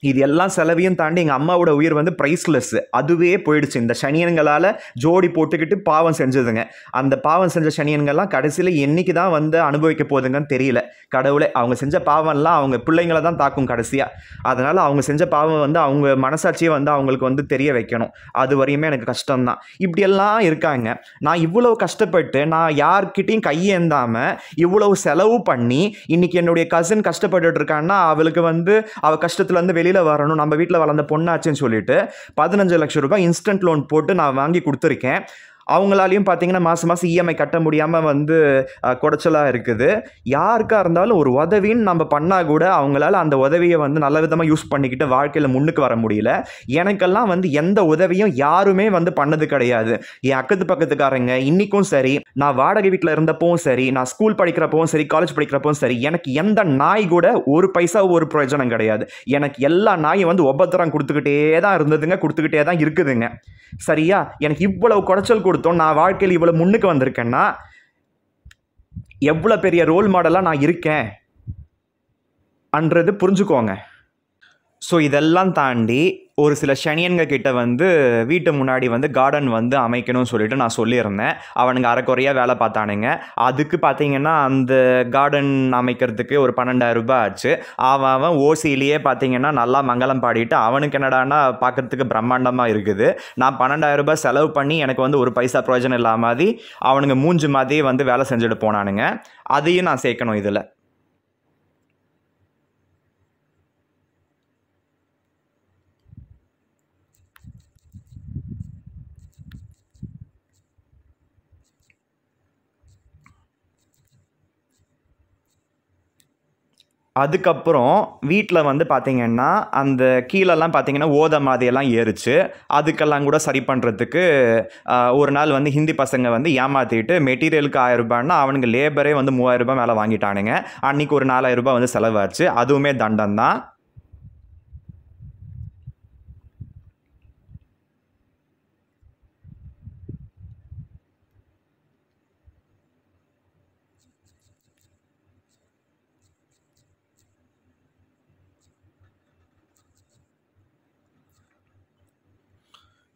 இது எல்லாம் செலவையும் தாண்டி எங்கள் அம்மாவோட உயிர் வந்து ப்ரைஸ்லெஸ். அதுவே போயிடுச்சு இந்த சனியன்களால் ஜோடி போட்டுக்கிட்டு பாவம் செஞ்சதுங்க. அந்த பாவம் செஞ்ச சனியன்கள்லாம் கடைசியில் என்னைக்கு தான் வந்து அனுபவிக்க போகுதுங்கன்னு தெரியல. கடவுளே, அவங்க செஞ்ச பாவம்லாம் அவங்க பிள்ளைங்களை தான் தாக்கும் கடைசியாக. அதனால் அவங்க செஞ்ச பாவம் வந்து அவங்க மனசாட்சியை வந்து அவங்களுக்கு வந்து தெரிய வைக்கணும். அது வரையுமே எனக்கு கஷ்டம்தான். இப்படியெல்லாம் இருக்காங்க. நான் இவ்வளோ கஷ்டப்பட்டு நான் யார்கிட்டையும் கையேந்தாமல் இவ்வளவு செலவு பண்ணி இன்னைக்கு என்னுடைய கசின் கஷ்டப்பட்டுட்டு இருக்கான்னா அவளுக்கு வந்து அவள் கஷ்டத்துலேருந்து வெளியில் வரணும், நம்ம வீட்டில் வளர்ந்த பொண்ணாச்சுன்னு சொல்லிட்டு 15 லட்சம் ரூபாய் இன்ஸ்டன்ட் லோன் போட்டு நான் வாங்கி கொடுத்துருக்கேன். அவங்களாலையும் பார்த்தீங்கன்னா மாதம் மாதம் இஎம்ஐ கட்ட முடியாமல் வந்து குடைச்சலாக இருக்குது. யாருக்காக இருந்தாலும் ஒரு உதவின்னு நம்ம பண்ணால் கூட அவங்களால அந்த உதவியை வந்து நல்ல விதமாக யூஸ் பண்ணிக்கிட்டு வாழ்க்கையில் முன்னுக்கு வர முடியல. எனக்கெல்லாம் வந்து எந்த உதவியும் யாருமே வந்து பண்ணது கிடையாது. என் அக்கத்து பக்கத்துக்காரங்க இன்றைக்கும் சரி, நான் வாடகை வீட்டில் இருந்தப்பவும் சரி, நான் ஸ்கூல் படிக்கிறப்பவும் சரி, காலேஜ் படிக்கிறப்பவும் சரி, எனக்கு எந்த நாய் கூட ஒரு பைசா ஒரு பிரயோஜனம் கிடையாது. எனக்கு எல்லா நாயும் வந்து உபத்திரம் கொடுத்துக்கிட்டே தான் இருந்ததுங்க, கொடுத்துக்கிட்டே தான் இருக்குதுங்க. சரியா? எனக்கு இவ்வளவு குடைச்சல் கொடுத்தோம், நான் வாழ்க்கையில் இவ்வளவு முன்னுக்கு வந்திருக்கேன்னா எவ்வளவு பெரிய ரோல் மாடலாக நான் இருக்கேன் அன்றது புரிஞ்சுக்கோங்க. ஸோ இதெல்லாம் தாண்டி ஒரு சில சனியன்க கிட்ட வந்து வீட்டு முன்னாடி வந்து கார்டன் வந்து அமைக்கணும்னு சொல்லிட்டு நான் சொல்லியிருந்தேன். அவனுங்க அரைக்குறையாக வேலை பார்த்தானுங்க. அதுக்கு பார்த்தீங்கன்னா அந்த கார்டன் அமைக்கிறதுக்கு ஒரு 12,000 ரூபாய் ஆச்சு. அவன் ஓசியிலேயே பார்த்தீங்கன்னா நல்லா மங்களம் பாடிட்டு அவனுக்கு என்னடானா பார்க்கறதுக்கு பிரம்மாண்டமாக இருக்குது. நான் 12,000 ரூபாய் செலவு பண்ணி எனக்கு வந்து ஒரு பைசா பிரயோஜனம் இல்லாத மாதிரி அவனுங்க மூஞ்சி மாதிரி வந்து வேலை செஞ்சுட்டு போனானுங்க. அதையும் நான் சேர்க்கணும் இதில். அதுக்கப்புறம் வீட்டில் வந்து பார்த்தீங்கன்னா அந்த கீழெல்லாம் பார்த்தீங்கன்னா ஓத மாதிரியெல்லாம் ஏறிச்சு. அதுக்கெல்லாம் கூட சரி பண்ணுறதுக்கு ஒரு நாள் வந்து ஹிந்தி பசங்க வந்து ஏமாற்றிட்டு மெட்டீரியலுக்கு 1000 ரூபாய்னா அவனுங்க லேபரே வந்து 3000 ரூபாய் மேலே வாங்கிட்டானுங்க. அன்றைக்கி ஒரு 4000 ரூபாய் வந்து செலவாச்சு. அதுவுமே தண்டம் தான்.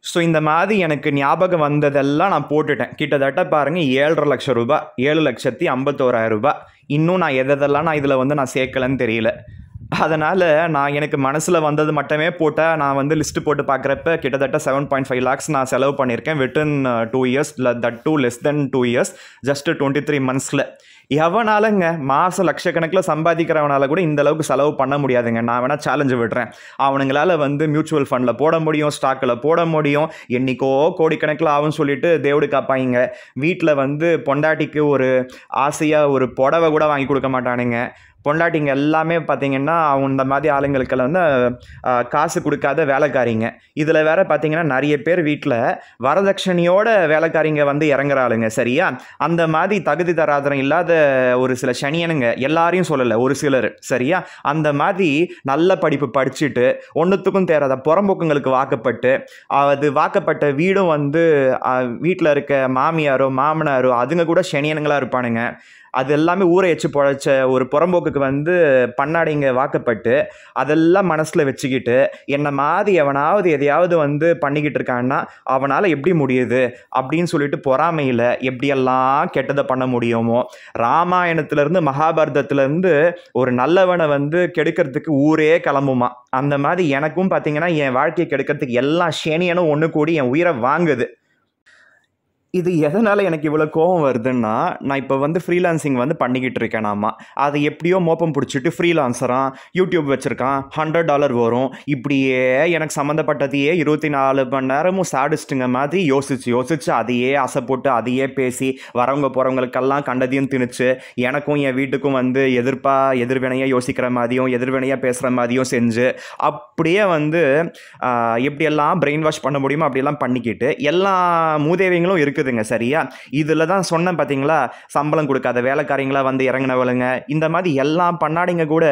ஸோ இந்த மாதிரி எனக்கு ஞாபகம் வந்ததெல்லாம் நான் போட்டுட்டேன். கிட்டத்தட்ட பாருங்கள் 7,50,000 லட்சம் ரூபாய், 7,51,000 ரூபாய். இன்னும் நான் எதெல்லாம் நான் இதில் வந்து நான் சேர்க்கலன்னு தெரியல. அதனால் நான் எனக்கு மனசில் வந்தது மட்டுமே போட்டால் நான் வந்து லிஸ்ட்டு போட்டு பார்க்குறப்ப கிட்டத்தட்ட 7.5 lakhs நான் செலவு பண்ணியிருக்கேன். Within 2 years, that two less than 2 years, just 23 monthஸில். எவனாலங்க மாதம் லட்சக்கணக்கில் சம்பாதிக்கிறவனால கூட இந்த அளவுக்கு செலவு பண்ண முடியாதுங்க. நான் வேணால் சேலஞ்சு விடுறேன். அவனுங்களால் வந்து மியூச்சுவல் ஃபண்டில் போட முடியும், ஸ்டாக்கில் போட முடியும், என்றைக்கோ கோடிக்கணக்கில் ஆகும்னு சொல்லிட்டு தேவடு காப்பாங்க. வீட்டில் வந்து பொண்டாட்டிக்கு ஒரு ஆசையாக ஒரு புடவை கூட வாங்கி கொடுக்க மாட்டானுங்க. பொண்டாட்டிங்க எல்லாமே பார்த்தீங்கன்னா அவங்க இந்த மாதிரி ஆளுங்களுக்கெல்லாம் வந்து காசு கொடுக்காத வேலைக்காரிங்க. இதில் வேறு பார்த்தீங்கன்னா நிறைய பேர் வீட்டில் வரதட்சணையோட வேலைக்காரிங்க வந்து இறங்குற ஆளுங்க. சரியா? அந்த மாதிரி தகுதி தராதரம் இல்லாத ஒரு சில சனியனுங்க, எல்லாரையும் சொல்லலை, ஒரு சிலர். சரியா? அந்த மாதிரி நல்ல படிப்பு படிச்சுட்டு ஒன்றுத்துக்கும் தேராத புறம்போக்குங்களுக்கு வாக்கப்பட்டு அது வாக்கப்பட்ட வீடும் வந்து வீட்டில் இருக்க மாமியாரோ மாமனாரோ அதுங்க கூட சனியனுங்களாக இருப்பானுங்க. அது எல்லாமே ஊரை எச்சு பொழைச்ச ஒரு புறம்போக்குக்கு வந்து பண்ணாடிங்க வாக்கப்பட்டு அதெல்லாம் மனசில் வச்சுக்கிட்டு என்ன மாதிரி எவனாவது எதையாவது வந்து பண்ணிக்கிட்டு இருக்கான்னா அவனால் எப்படி முடியுது அப்படின்னு சொல்லிட்டு பொறாமையில் எப்படியெல்லாம் கெட்டதை பண்ண முடியுமோ. ராமாயணத்துலேருந்து மகாபாரதத்துலேருந்து ஒரு நல்லவனை வந்து கெடுக்கிறதுக்கு ஊரே கிளம்புமா. அந்த மாதிரி எனக்கும் பார்த்தீங்கன்னா என் வாழ்க்கையை கெடுக்கிறதுக்கு எல்லா சேனியனும் ஒன்று கூடி என் உயிரை வாங்குது. இது எதனால் எனக்கு இவ்வளோ கோவம் வருதுன்னா, நான் இப்போ வந்து ஃப்ரீலான்சிங் வந்து பண்ணிக்கிட்டு இருக்கேன் நாம. அது எப்படியோ மோப்பம் பிடிச்சிட்டு ஃப்ரீலான்சராக யூடியூப் வச்சுருக்கான், $100 வரும். இப்படியே எனக்கு சம்மந்தப்பட்டதையே 24 மணி நேரமும் சாடிஸ்ட்டுங்க மாதிரி யோசிச்சு அதையே ஆசை போட்டு அதையே பேசி வரவங்க போகிறவங்களுக்கெல்லாம் கண்டதையும் திணிச்சு எனக்கும் என் வீட்டுக்கும் வந்து எதிர்வினையாக யோசிக்கிற மாதிரியும் எதிர்வினையாக பேசுகிற மாதிரியும் செஞ்சு அப்படியே வந்து எப்படியெல்லாம் பிரெயின் வாஷ் பண்ண முடியுமோ அப்படியெல்லாம் பண்ணிக்கிட்டு எல்லா மூதேவிங்களும் இருக்குதுங்க. சரியா? இதில் தான் சொன்னேன் பார்த்தீங்களா, சம்பளம் கொடுக்காத வேலைக்காரங்களா வந்து இறங்கினவளுங்க, இந்த மாதிரி எல்லாம் பண்ணாடிங்க கூட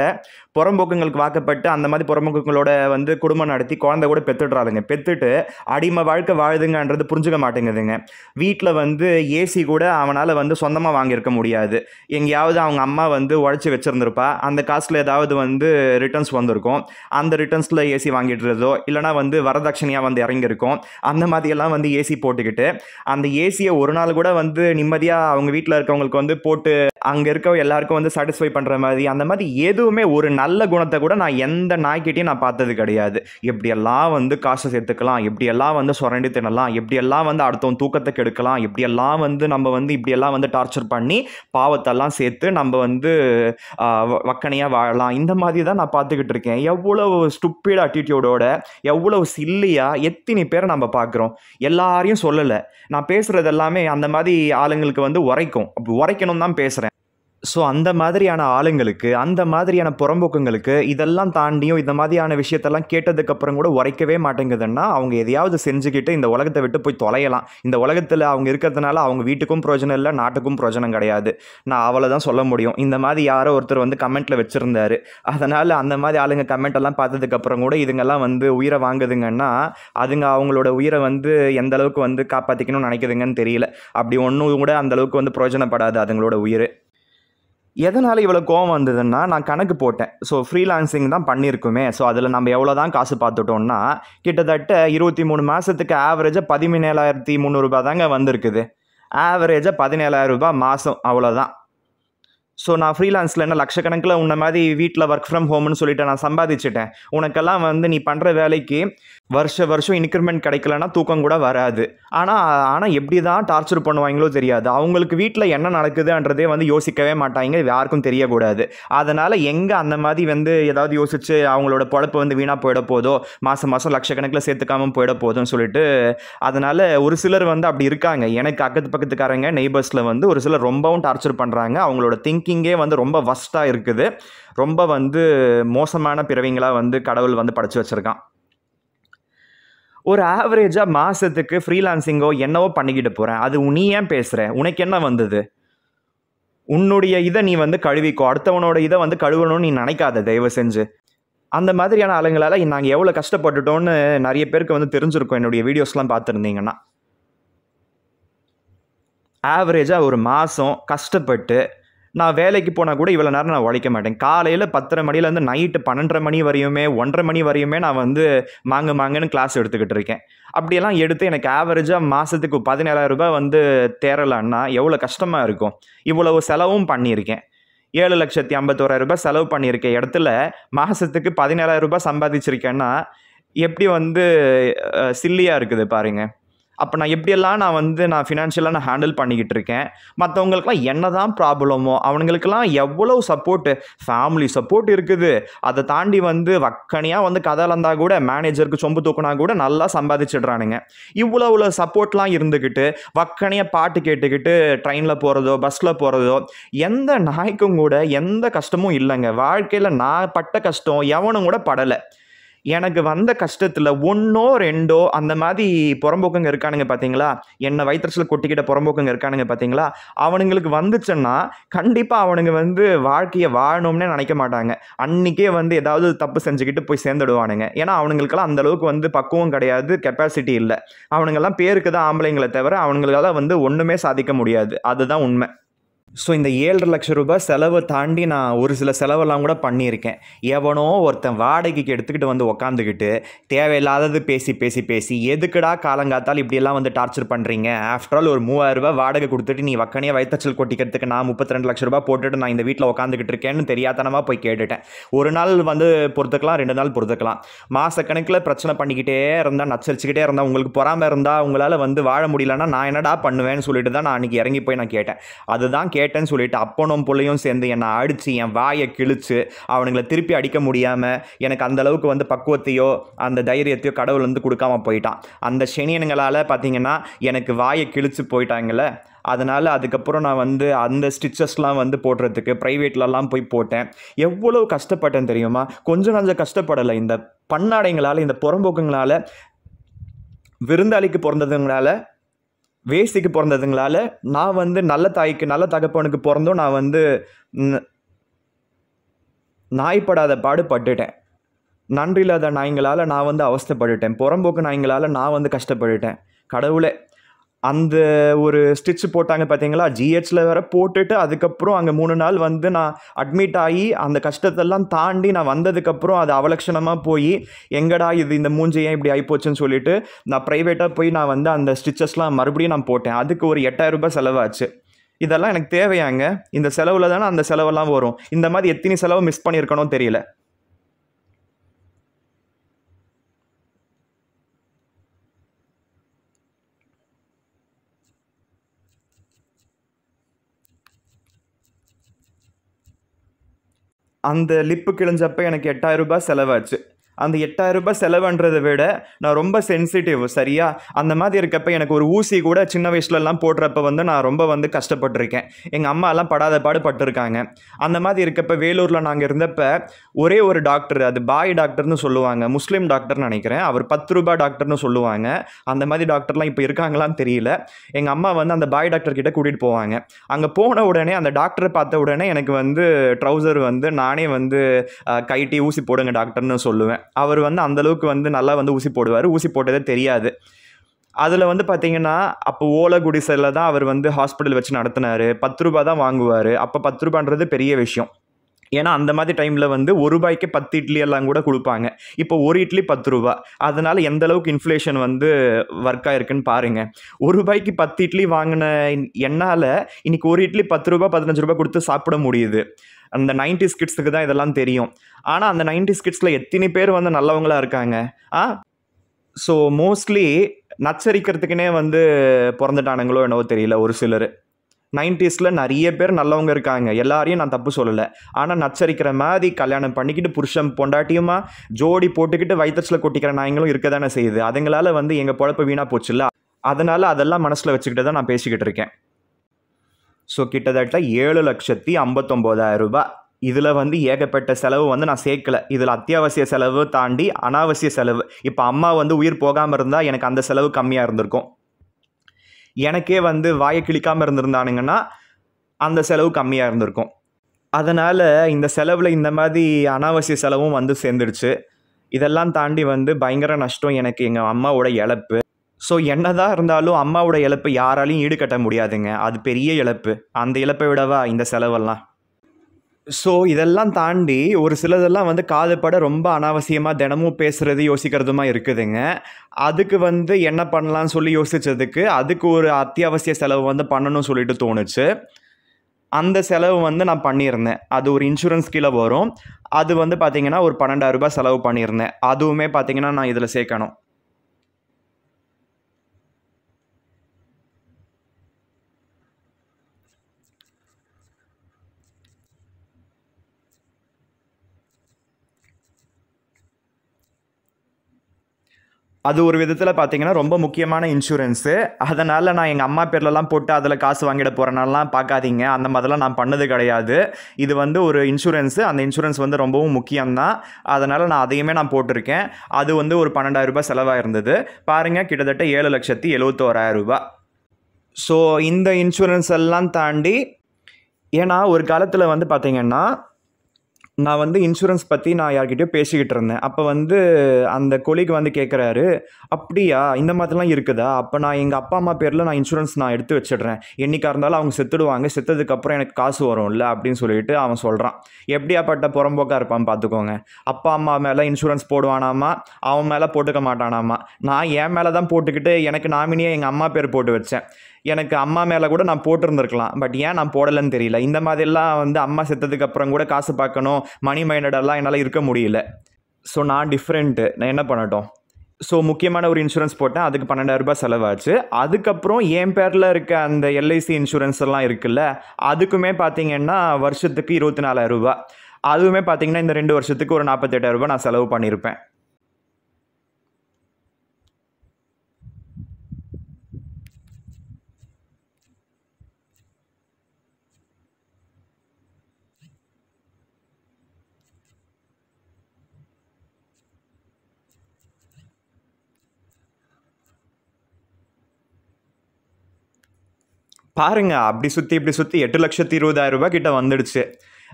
புறம்போக்குங்களுக்கு வாக்கப்பட்டு அந்த மாதிரி புறம்போக்குங்களோட வந்து குடும்பம் நடத்தி குழந்தை கூட பெற்றுடுறாளுங்க. பெற்றுட்டு அடிமை வாழ்க்கை வாழுதுங்கன்றது புரிஞ்சுக்க மாட்டேங்குதுங்க. வீட்டில் வந்து ஏசி கூட அவனால் வந்து சொந்தமாக வாங்கியிருக்க முடியாது. எங்கேயாவது அவங்க அம்மா வந்து உழைச்சி வச்சுருந்துருப்பா, அந்த காசில் ஏதாவது வந்து ரிட்டர்ன்ஸ் வந்திருக்கும். அந்த ரிட்டர்ன்ஸில் ஏசி வாங்கிடுறதோ இல்லைனா வந்து வரதட்சணையாக வந்து இறங்கியிருக்கும். அந்த மாதிரியெல்லாம் வந்து ஏசி போட்டுக்கிட்டு அந்த ஏசியை ஒரு நாள் கூட வந்து நிம்மதியாக அவங்க வீட்டில் இருக்கவங்களுக்கு வந்து போட்டு அங்கே இருக்க எல்லாருக்கும் வந்து சாட்டிஸ்ஃபை பண்ணுற மாதிரி அந்த மாதிரி எதுவுமே ஒரு நல்ல குணத்தை கூட நான் எந்த நாய்க்கிட்டையும் நான் பார்த்தது கிடையாது. எப்படியெல்லாம் வந்து காசை சேர்த்துக்கலாம், எப்படியெல்லாம் வந்து சுரண்டி தின்னலாம், எப்படியெல்லாம் வந்து அடுத்தவங்க தூக்கத்தை கெடுக்கலாம், எப்படியெல்லாம் வந்து நம்ம வந்து இப்படியெல்லாம் வந்து டார்ச்சர் பண்ணி பாவத்தெல்லாம் சேர்த்து நம்ம வந்து வக்கனையாக வாழலாம், இந்த மாதிரி தான் நான் பார்த்துக்கிட்டு இருக்கேன். எவ்வளவு ஸ்டூப்பிட் அட்டிடியூடோட எவ்வளவு சில்லியாக எத்தனை பேரை நம்ம பார்க்குறோம். எல்லாரையும் சொல்லலை, நான் பேசுகிறது எல்லாமே அந்த மாதிரி ஆளுங்களுக்கு வந்து உரைக்கும். அப்படி உரைக்கணும் தான் பேசுகிறேன். ஸோ அந்த மாதிரியான ஆளுங்களுக்கு, அந்த மாதிரியான புறம்போக்குங்களுக்கு இதெல்லாம் தாண்டியும் இந்த மாதிரியான விஷயத்தெல்லாம் கேட்டதுக்கப்புறம் கூட உரைக்கவே மாட்டேங்குதுன்னா அவங்க எதையாவது செஞ்சுக்கிட்டு இந்த உலகத்தை விட்டு போய் தொலையலாம். இந்த உலகத்தில் அவங்க இருக்கிறதுனால அவங்க வீட்டுக்கும் பிரயோஜனம் இல்லை, நாட்டுக்கும் பிரயோஜனம் கிடையாது. நான் அவளை தான் சொல்ல முடியும். இந்த மாதிரி யாரோ ஒருத்தர் வந்து கமெண்ட்டில் வச்சுருந்தாரு. அதனால் அந்த மாதிரி ஆளுங்க கமெண்ட்டெல்லாம் பார்த்ததுக்கப்புறம் கூட இதுங்கெல்லாம் வந்து உயிரை வாங்குதுங்கன்னா அதுங்க அவங்களோட உயிரை வந்து எந்த அளவுக்கு வந்து காப்பாற்றிக்கணும்னு நினைக்குதுங்கன்னு தெரியல. அப்படி ஒன்றும் கூட அந்தளவுக்கு வந்து பிரயோஜனப்படாது அதுங்களோட உயிர். எதனால் இவ்வளோ கோவம் வந்ததுன்னா, நான் கணக்கு போட்டேன். ஸோ ஃப்ரீலான்சிங் தான் பண்ணியிருக்குமே, ஸோ அதில் நம்ம எவ்வளோ தான் காசு பார்த்துட்டோம்னா கிட்டத்தட்ட 23 மாதத்துக்கு ஆவரேஜாக $17,300 தாங்க வந்திருக்குது. ஆவரேஜாக $17,000 மாதம், அவ்வளோதான். ஸோ நான் ஃப்ரீலான்ஸில் என்ன லட்சக்கணக்கில் உன்ன மாதிரி வீட்டில் ஒர்க் ஃப்ரம் ஹோம்னு சொல்லிட்டு நான் சம்பாதிச்சிட்டேன். உனக்கெல்லாம் வந்து நீ பண்ணுற வேலைக்கு வருஷம் இன்க்ரிமெண்ட் கிடைக்கலன்னா தூக்கம் கூட வராது. ஆனால் எப்படி தான் டார்ச்சர் பண்ணுவாங்களோ தெரியாது. அவங்களுக்கு வீட்டில் என்ன நடக்குதுன்றதே வந்து யோசிக்கவே மாட்டாங்க, யாருக்கும் தெரியக்கூடாது. அதனால் எங்கே அந்த மாதிரி வந்து ஏதாவது யோசித்து அவங்களோட பொழப்பு வந்து வீணாக போயிட போதோ, மாதம் லட்சக்கணக்கில் சேர்த்துக்காமல் போயிட போதும்னு சொல்லிட்டு அதனால் ஒரு சிலர் வந்து அப்படி இருக்காங்க. எனக்கு அக்கத்து பக்கத்துக்காரங்க நெய்பர்ஸில் வந்து ஒரு சிலர் ரொம்பவும் டார்ச்சர் பண்ணுறாங்க. அவங்களோட திங்கிங்கே வந்து ரொம்ப வஸ்ட்டாக இருக்குது. ரொம்ப வந்து மோசமான பிறவிங்களாக வந்து கடவுள் வந்து படைச்சு வச்சுருக்கான். ஒரு ஆவரேஜாக மாதத்துக்கு ஃப்ரீலான்சிங்கோ என்னவோ பண்ணிக்கிட்டு போகிறேன். அது நீ ஏன் பேசுகிற? உனக்கு என்ன வந்தது? உன்னுடைய இதை நீ வந்து கழுவிக்கோ, அடுத்தவனோட இதை வந்து கழுவணும்னு நீ நினைக்காத தயவு செஞ்சு. அந்த மாதிரியான ஆளுங்களால் நாங்கள் எவ்வளோ கஷ்டப்பட்டுட்டோன்னு நிறைய பேருக்கு வந்து தெரிஞ்சிருக்கோம் என்னுடைய வீடியோஸ்லாம் பார்த்துருந்தீங்கன்னா. ஆவரேஜாக ஒரு மாதம் கஷ்டப்பட்டு நான் வேலைக்கு போனால் கூட இவ்வளோ நேரம் நான் உழைக்க மாட்டேன். காலையில் 10:30 மணிலேருந்து நைட்டு 12:30 மணி வரையுமே 1:30 மணி வரையுமே நான் வந்து மாங்கன்னு கிளாஸ் எடுத்துக்கிட்டு இருக்கேன். அப்படியெல்லாம் எடுத்து எனக்கு ஆவரேஜாக மாதத்துக்கு $17,000 வந்து தேரலான்னா எவ்வளோ கஷ்டமாக இருக்கும். இவ்வளவு செலவும் பண்ணியிருக்கேன். $7,51,000 செலவு பண்ணியிருக்க இடத்துல மாதத்துக்கு $17,000 சம்பாதிச்சிருக்கேன்னா எப்படி வந்து சில்லியாக இருக்குது பாருங்கள். அப்போ நான் எப்படியெல்லாம் நான் ஃபினான்ஷியலாக நான் ஹேண்டில் பண்ணிக்கிட்டு இருக்கேன். மற்றவங்களுக்குலாம் என்ன தான் ப்ராப்ளமோ அவங்களுக்கெல்லாம் எவ்வளோ சப்போர்ட்டு, ஃபேமிலி சப்போர்ட் இருக்குது. அதை தாண்டி வந்து வக்கனையாக வந்து கதைலந்தா கூட மேனேஜருக்கு சொம்பு தூக்குனா கூட நல்லா சம்பாதிச்சிடுறானுங்க. இவ்வளோ சப்போர்ட்லாம் இருந்துக்கிட்டு வக்கனையாக பாட்டு கேட்டுக்கிட்டு ட்ரெயினில் போகிறதோ பஸ்ஸில் போகிறதோ எந்த நாய்க்கும் கூட எந்த கஷ்டமும் இல்லைங்க. வாழ்க்கையில் நான் பட்ட கஷ்டம் எவனும் கூட படலை. எனக்கு வந்த கஷ்டத்தில் 1ஓ 2ஓ அந்த மாதிரி புறம்போக்குங்க இருக்கானுங்க பார்த்தீங்களா, என்னை வயிற்றுல கொட்டிக்கிட்ட புறம்போக்குங்க இருக்கானுங்க பார்த்தீங்களா, அவனுங்களுக்கு வந்துச்சுன்னா கண்டிப்பாக அவனுங்க வந்து வாழ்க்கையை வாழணும்னே நினைக்க மாட்டாங்க. அன்றைக்கே வந்து ஏதாவது தப்பு செஞ்சுக்கிட்டு போய் சேர்ந்துடுவானுங்க. ஏன்னா அவனுங்களுக்கெல்லாம் அந்தளவுக்கு வந்து பக்குவம் கிடையாது, கெப்பாசிட்டி இல்லை. அவனுங்கெல்லாம் பேருக்கு தான் ஆம்பளைங்களை தவிர அவனுங்களால வந்து ஒன்றுமே சாதிக்க முடியாது. அதுதான் உண்மை. ஸோ இந்த 7,50,000 ரூபாய் செலவை தாண்டி நான் ஒரு சில செலவெல்லாம் கூட பண்ணியிருக்கேன். எவனோ ஒருத்தன் வாடகைக்கு எடுத்துக்கிட்டு வந்து உக்காந்துக்கிட்டு தேவையில்லாதது பேசி பேசி பேசி எதுக்குடா காலங்காத்தால் இப்படியெல்லாம் வந்து டார்ச்சர் பண்ணுறீங்க, ஆஃப்டர் ஆல் ஒரு 3,000 ரூபாய் வாடகை கொடுத்துட்டு நீ வக்கனையாக வயிற்றுச்சல் கொட்டிக்கிறதுக்கு நான் 32 லட்சம் ரூபாய் போட்டுட்டு நான் இந்த வீட்டில் உட்காந்துக்கிட்டு இருக்கேன்னு தெரியாதனமாக போய் கேட்டுட்டேன். ஒரு நாள் வந்து பொறுத்துக்கலாம், 2 நாள் பொறுத்துக்கலாம். மாதக்கணக்கில் பிரச்சனை பண்ணிக்கிட்டே இருந்தால், நச்சரிச்சுக்கிட்டே இருந்தால், உங்களுக்கு பொறாமல் இருந்தால், உங்களால் வந்து வாழ முடியலன்னா நான் என்னடா பண்ணுவேன்னு சொல்லிட்டு தான் நான் அன்றைக்கி இறங்கி போய் நான் கேட்டேன். அதுதான் கேட்டேன்னு சொல்லிட்டு அப்பனும் பிள்ளையும் சேர்ந்து என்னை அடித்து என் வாயை கிழிச்சு அவனுங்களை திருப்பி அடிக்க முடியாமல் எனக்கு அந்த அளவுக்கு வந்து பக்குவத்தையோ அந்த தைரியத்தையோ கடவுள் வந்து கொடுக்காம போயிட்டான். அந்த சனியனுங்களால் பார்த்தீங்கன்னா எனக்கு வாயை கிழிச்சு போயிட்டாங்களே. அதனால் அதுக்கப்புறம் நான் வந்து அந்த ஸ்டிச்சஸ்லாம் வந்து போடுறதுக்கு ப்ரைவேட்லலாம் போய் போட்டேன். எவ்வளோ கஷ்டப்பட்டேன் தெரியுமா? கொஞ்சம் கஷ்டப்படலை. இந்த பண்ணாடைங்களால், இந்த புறம்போக்குங்களால், விருந்தாளிக்கு பிறந்ததுங்களால, வேசிக்கு பிறந்ததுங்களால நான் வந்து நல்ல தாய்க்கு நல்ல தகப்பனுக்கு பிறந்தும் நான் வந்து நாய்ப்படாத பாடு பட்டுட்டேன். நன்றில்லாத நாய்ங்களால் நான் வந்து அவஸ்தைப்பட்டுட்டேன். புறம்போக்கு நாய்ங்களால் நான் வந்து கஷ்டப்பட்டுட்டேன். கடவுளே, அந்த ஒரு ஸ்டிச்சு போட்டாங்க பார்த்தீங்களா, ஜிஹெச்சில் வேற போட்டுட்டு அதுக்கப்புறம் அங்கே 3 நாள் வந்து நான் அட்மிட் ஆகி அந்த கஷ்டத்தெல்லாம் தாண்டி நான் வந்ததுக்கப்புறம் அது அவலட்சணமாக போய் எங்கடா இது இந்த மூஞ்சி ஏன் இப்படி ஆகிப்போச்சுன்னு சொல்லிட்டு நான் ப்ரைவேட்டாக போய் நான் வந்து அந்த ஸ்டிச்சஸ்லாம் மறுபடியும் நான் போட்டேன். அதுக்கு ஒரு 8,000 ரூபாய் செலவாச்சு. இதெல்லாம் எனக்கு தேவையாங்க? இந்த செலவில் தானே அந்த செலவெல்லாம் வரும். இந்த மாதிரி எத்தனை செலவு மிஸ் பண்ணியிருக்கணும் தெரியல. அந்த லிப்பு கிழிஞ்சப்போ எனக்கு 8,000 ரூபாய் செலவாச்சு. அந்த 8,000 ரூபாய் செலவுன்றதை விட நான் ரொம்ப சென்சிட்டிவ், சரியா? அந்த மாதிரி இருக்கப்ப எனக்கு ஒரு ஊசி கூட சின்ன வயசுலலாம் போடுறப்ப வந்து நான் ரொம்ப வந்து கஷ்டப்பட்டிருக்கேன். எங்கள் அம்மாலாம் படாத பாடு பட்டிருக்காங்க. அந்த மாதிரி இருக்கப்ப வேலூரில் நாங்கள் இருந்தப்போ ஒரே ஒரு டாக்டர், அது பாய் டாக்டர்னு சொல்லுவாங்க, முஸ்லீம் டாக்டர்னு நினைக்கிறேன், அவர் 10 ரூபாய் டாக்டர்னு சொல்லுவாங்க. அந்த மாதிரி டாக்டர்லாம் இப்போ இருக்காங்களான்னு தெரியல. எங்கள் அம்மா வந்து அந்த பாய் டாக்டர் கிட்ட கூட்டிகிட்டு போவாங்க. அங்கே போன உடனே அந்த டாக்டரை பார்த்த உடனே எனக்கு வந்து ட்ரௌசர் வந்து நானே வந்து கைட்டி ஊசி போடுங்க டாக்டர்னு சொல்லுவேன். அவர் வந்து அந்தளவுக்கு வந்து நல்லா வந்து ஊசி போடுவார். ஊசி போட்டதே தெரியாது. அதில் வந்து பார்த்தீங்கன்னா அப்போ ஓலை குடிசையில் தான் அவர் வந்து ஹாஸ்பிட்டல் வச்சு நடத்தினார். 10 ரூபா தான் வாங்குவார். அப்போ 10 ரூபான்றது பெரிய விஷயம். ஏன்னா அந்த மாதிரி டைமில் வந்து 1 ரூபாய்க்கு 10 இட்லி எல்லாம் கூட கொடுப்பாங்க. இப்போ ஒரு இட்லி 10 ரூபா. அதனால் எந்த அளவுக்கு இன்ஃப்ளேஷன் வந்து ஒர்க் ஆகிருக்குன்னு பாருங்கள். 1 ரூபாய்க்கு 10 இட்லி வாங்கின என்னால் இன்றைக்கி ஒரு இட்லி 10 ரூபா 15 ரூபா கொடுத்து சாப்பிட முடியுது. அந்த 90s கிட்ஸுக்கு தான் இதெல்லாம் தெரியும். ஆனால் அந்த 90s கிட்ஸில் எத்தனை பேர் வந்து நல்லவங்களாக இருக்காங்க? ஸோ மோஸ்ட்லி நச்சரிக்கிறதுக்குனே வந்து பிறந்துட்டானுங்களோ என்னவோ தெரியல ஒரு சிலர். 90ஸ்ல நிறைய பேர் நல்லவங்க இருக்காங்க, எல்லாரையும் நான் தப்பு சொல்லலை. ஆனால் நச்சரிக்கிற மாதிரி கல்யாணம் பண்ணிக்கிட்டு புருஷன் பொண்டாட்டியுமா ஜோடி போட்டுக்கிட்டு வயிற்றுல கொட்டிக்கிற நாய்ங்களும் இருக்க தானே செய்யுது. அதுங்களால் வந்து எங்கள் பொழப்பு வீணாக போச்சுல்ல. அதனால் அதெல்லாம் மனசில் வச்சுக்கிட்டு தான் நான் பேசிக்கிட்டு இருக்கேன். ஸோ கிட்டத்தட்ட 7,59,000 ரூபாய். இதில் வந்து ஏகப்பட்ட செலவு வந்து நான் சேர்க்கலை. இதில் அத்தியாவசிய செலவு தாண்டி அனாவசிய செலவு. இப்போ அம்மா வந்து உயிர் போகாமல் இருந்தால் எனக்கு அந்த செலவு கம்மியாக இருந்திருக்கும். எனக்கே வந்து வாயை கிழிக்காமல் இருந்திருந்தானுங்கன்னா அந்த செலவு கம்மியாக இருந்திருக்கும். அதனால் இந்த செலவில் இந்த மாதிரி அனாவசிய செலவும் வந்து சேர்ந்துடுச்சு. இதெல்லாம் தாண்டி வந்து பயங்கர நஷ்டம் எனக்கு எங்கள் அம்மாவோட இழப்பு. ஸோ என்னதான் இருந்தாலும் அம்மாவோட இழப்பு யாராலையும் ஈடுகட்ட முடியாதுங்க. அது பெரிய இழப்பு. அந்த இழப்பை விடவா இந்த செலவெல்லாம்? ஸோ இதெல்லாம் தாண்டி ஒரு சிலதெல்லாம் வந்து காதுபட ரொம்ப அனாவசியமாக தினமும் பேசுகிறது யோசிக்கிறதுமா இருக்குதுங்க. அதுக்கு வந்து என்ன பண்ணலான்னு சொல்லி யோசித்ததுக்கு அதுக்கு ஒரு அத்தியாவசிய செலவு வந்து பண்ணணும்னு சொல்லிட்டு தோணுச்சு. அந்த செலவு வந்து நான் பண்ணியிருந்தேன். அது ஒரு இன்சூரன்ஸ் கீழே வரும். அது வந்து பார்த்திங்கன்னா ஒரு 12,000 ரூபாய் செலவு பண்ணியிருந்தேன். அதுவுமே பார்த்திங்கன்னா நான் இதில் சேர்க்கணும். அது ஒரு விதத்தில் பார்த்தீங்கன்னா ரொம்ப முக்கியமான இன்சூரன்ஸு. அதனால் நான் எங்கள் அம்மா பேர்லலாம் போட்டு அதில் காசு வாங்கிட போகிறனாலாம் பார்க்காதீங்க. அந்த மாதிரிலாம் நான் பண்ணது கிடையாது. இது வந்து ஒரு இன்சூரன்ஸு. அந்த இன்சூரன்ஸ் வந்து ரொம்பவும் முக்கியம்தான். அதனால் நான் அதையுமே நான் போட்டிருக்கேன். அது வந்து ஒரு 12,000 ரூபாய் செலவாக இருந்தது. பாருங்கள், கிட்டத்தட்ட 7,71,000 ரூபாய். ஸோ இந்த இன்சூரன்ஸ் எல்லாம் தாண்டி, ஏன்னா ஒரு காலத்தில் வந்து பார்த்திங்கன்னா நான் வந்து இன்சூரன்ஸ் பற்றி நான் யார்கிட்டயோ பேசிக்கிட்டு இருந்தேன். அப்போ வந்து அந்த கொலீக் வந்து கேட்குறாரு, "அப்படியா? இந்த மாதிரிலாம் இருக்குதா? அப்போ நான் எங்கள் அப்பா, அம்மா பேரில் நான் இன்சூரன்ஸ் நான் எடுத்து வச்சிடுறேன். என்னைக்கா இருந்தாலும் அவங்க செத்துடுவாங்க. செத்ததுக்கப்புறம் எனக்கு காசு வரும்ல." அப்படின்னு சொல்லிட்டு அவன் சொல்கிறான். எப்படியாப்பட்ட புறம்போக்கா இருப்பான் பார்த்துக்கோங்க. அப்பா, அம்மா மேலே இன்சூரன்ஸ் போடுவானாமா, அவன் மேலே போட்டுக்க மாட்டானாமா. நான் என் மேலே தான் போட்டுக்கிட்டு எனக்கு நாமினியாக எங்கள் அம்மா பேர் போட்டு வச்சேன். எனக்கு அம்மா மேலே கூட நான் போட்டிருந்துருக்கலாம். பட் ஏன் நான் போடலைன்னு தெரியல. இந்த மாதிரிலாம் வந்து அம்மா செத்ததுக்கு அப்புறம் கூட காசு பார்க்கணும், மணி மைண்டடெல்லாம் என்னால் இருக்க முடியல. ஸோ நான் டிஃப்ரெண்ட்டு. நான் என்ன பண்ணட்டும்? ஸோ முக்கியமான ஒரு இன்சூரன்ஸ் போட்டேன். அதுக்கு ரூ. 12,000 செலவாச்சு. அதுக்கப்புறம் என் பேரில் இருக்க அந்த எல்ஐசி இன்சூரன்ஸ் எல்லாம் இருக்குல்ல, அதுக்குமே பார்த்தீங்கன்னா வருஷத்துக்கு ரூ. 24,000. அதுவுமே பார்த்தீங்கன்னா இந்த 2 வருஷத்துக்கு ஒரு ரூ. 48,000 நான் செலவு பண்ணியிருப்பேன். பாருங்க, அப்படி சுத்தி, இப்படி சுத்தி ரூ. 8,20,000 கிட்ட வந்துடுச்சு.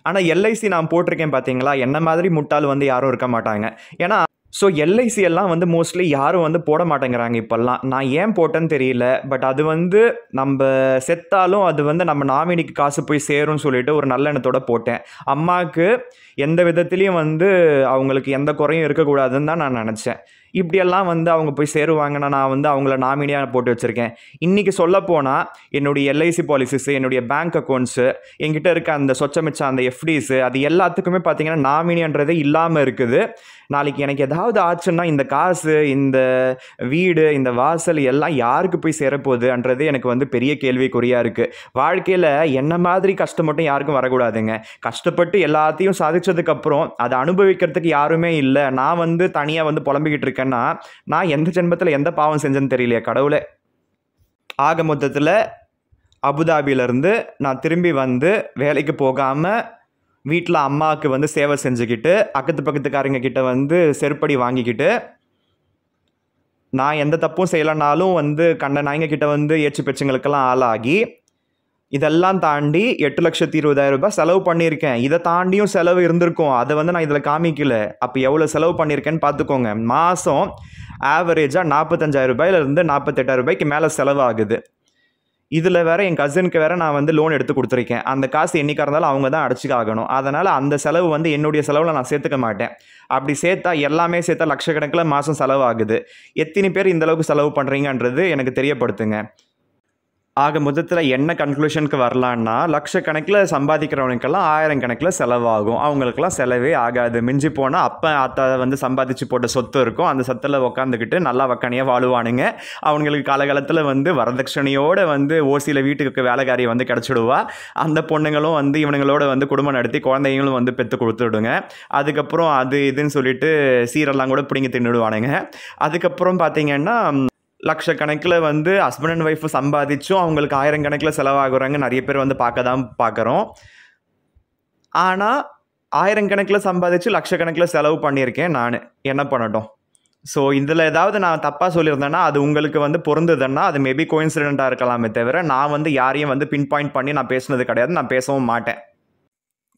ஆனா எல்ஐசி நான் போட்டிருக்கேன் பார்த்தீங்களா? என்ன மாதிரி முட்டாள் வந்து யாரும் இருக்க மாட்டாங்க. ஏன்னா ஸோ எல்ஐசி எல்லாம் வந்து மோஸ்ட்லி யாரும் வந்து போட மாட்டேங்கிறாங்க இப்பல்லாம். நான் ஏன் போட்டேன்னு தெரியல. பட் அது வந்து நம்ப செத்தாலும் அது வந்து நம்ம நாமினிக்கு காசு போய் சேரும்னு சொல்லிட்டு ஒரு நல்ல எண்ணத்தோட போட்டேன். அம்மாவுக்கு எந்த விதத்திலயும் வந்து அவங்களுக்கு எந்த குறையும் இருக்கக்கூடாதுன்னு தான் நான் நெனச்சேன். இப்படியெல்லாம் வந்து அவங்க போய் சேருவாங்கன்னா, நான் வந்து அவங்கள நாமினியா போட்டு வச்சிருக்கேன். இன்னைக்கு சொல்லப்போனா, என்னுடைய எல்ஐசி பாலிசிஸ், என்னுடைய பேங்க் அக்கவுண்ட்ஸு, என்கிட்ட இருக்க அந்த சொச்ச மிச்சம் அந்த எஃப்டிஸு, அது எல்லாத்துக்குமே பார்த்தீங்கன்னா, நாமினின்றதே இல்லாம இருக்குது. நாளைக்கு எனக்கு ஏதாவது ஆச்சுன்னா, இந்த காசு, இந்த வீடு, இந்த வாசல் எல்லாம் யாருக்கு போய் சேரப்போகுதுன்றது எனக்கு வந்து பெரிய கேள்விக்குறியா இருக்கு. வாழ்க்கையில என்ன மாதிரி கஷ்டம் மட்டும் யாருக்கும் வரக்கூடாதுங்க. கஷ்டப்பட்டு எல்லாத்தையும் சாதிச்சதுக்கப்புறம், அத அனுபவிக்கிறதுக்கு யாருமே இல்ல. நான் வந்து தனியா வந்து புலம்பிக்கிட்டு இருக்கேன்னா, நான் எந்த ஜென்மத்தில எந்த பாவம் செஞ்சேன்னு தெரியலையே கடவுளே! ஆக மொத்தத்தில அபுதாபிலருந்து நான் திரும்பி வந்து வேலைக்கு போகாம, வீட்ல அம்மாவுக்கு வந்து சேவை செஞ்சுக்கிட்டு, அக்கத்து பக்கத்துக்காரங்க கிட்ட வந்து செருப்படி வாங்கிக்கிட்டு, நான் எந்த தப்பும் செய்யலனாலும் வந்து கண்ட நாய்ங்க கிட்ட வந்து ஏச்சு பேச்சுங்களுக்கெல்லாம் ஆளாகி, இதெல்லாம் தாண்டி ரூ. 8,20,000 செலவு பண்ணியிருக்கேன். இத தாண்டியும் செலவு இருந்திருக்கும். அத வந்து நான் இதில காமிக்கல. அப்ப எவ்வளோ செலவு பண்ணியிருக்கேன்னு பார்த்துக்கோங்க. மாசம் ஆவரேஜா ரூ. 45,000லேருந்து ரூ. 48,000க்கு மேல செலவாகுது. இதில வேற என் கசினுக்கு வேற நான் வந்து லோன் எடுத்து குடுத்துருக்கேன். அந்த காசு என்னைக்கா இருந்தாலும் அவங்க தான் அடைச்சுக்க ஆகணும். அதனால அந்த செலவு வந்து என்னுடைய செலவுல நான் சேர்த்துக்க மாட்டேன். அப்படி சேர்த்தா எல்லாமே சேர்த்தா லட்சக்கணக்கில மாசம் செலவாகுது. எத்தினி பேர் இந்த அளவுக்கு செலவு பண்றீங்கன்றது எனக்கு தெரியப்படுத்துங்க. ஆக மொத்தத்தில என்ன கன்க்ளூஷனுக்கு வரலான்னா, லட்சக்கணக்கில சம்பாதிக்கிறவனுக்கெல்லாம் ஆயிரக்கணக்கில செலவாகும். அவங்களுக்கெல்லாம் செலவே ஆகாது. மிஞ்சி போனா அப்பா, ஆத்தா வந்து சம்பாதிச்சு போட்ட சொத்து இருக்கும். அந்த சொத்துல உட்காந்துக்கிட்டு நல்லா வக்கனையா வாழுவானுங்க. அவனுங்களுக்கு காலகாலத்தில வந்து வரதட்சணையோட வந்து ஓசியில வீட்டுக்கு வேலைக்காரி வந்து கிடைச்சிடுவா. அந்த பொண்ணுங்களும் வந்து இவனுங்களோட வந்து குடும்பம் நடத்தி குழந்தைங்களும் வந்து பெத்து குடுத்துடுங்க. அதுக்கப்புறம் அது இதுன்னு சொல்லிட்டு சீரெல்லாம் கூட பிடுங்கி தின்னுடுவானுங்க. அதுக்கப்புறம் பார்த்தீங்கன்னா லட்சக்கணக்கில வந்து ஹஸ்பண்ட் அண்ட் ஒய்ஃப் சம்பாதிச்சும் அவங்களுக்கு ஆயிரக்கணக்கில செலவாகுறாங்க. நெறைய பேர் வந்து பார்க்க தான் பார்க்குறோம். ஆனா, ஆயிரக்கணக்கில சம்பாதிச்சு லட்சக்கணக்கில செலவு பண்ணியிருக்கேன் நானு. என்ன பண்ணட்டும்? ஸோ, இதில ஏதாவது நான் தப்பா சொல்லியிருந்தேன்னா, அது உங்களுக்கு வந்து பொருந்துதுன்னா, அது மேபி கோயின்சிடென்ட்டா இருக்கலாமே தவிர, நான் வந்து யாரையும் வந்து பின் பாயிண்ட் பண்ணி நான் பேசினது கிடையாது. நான் பேசவும் மாட்டேன்.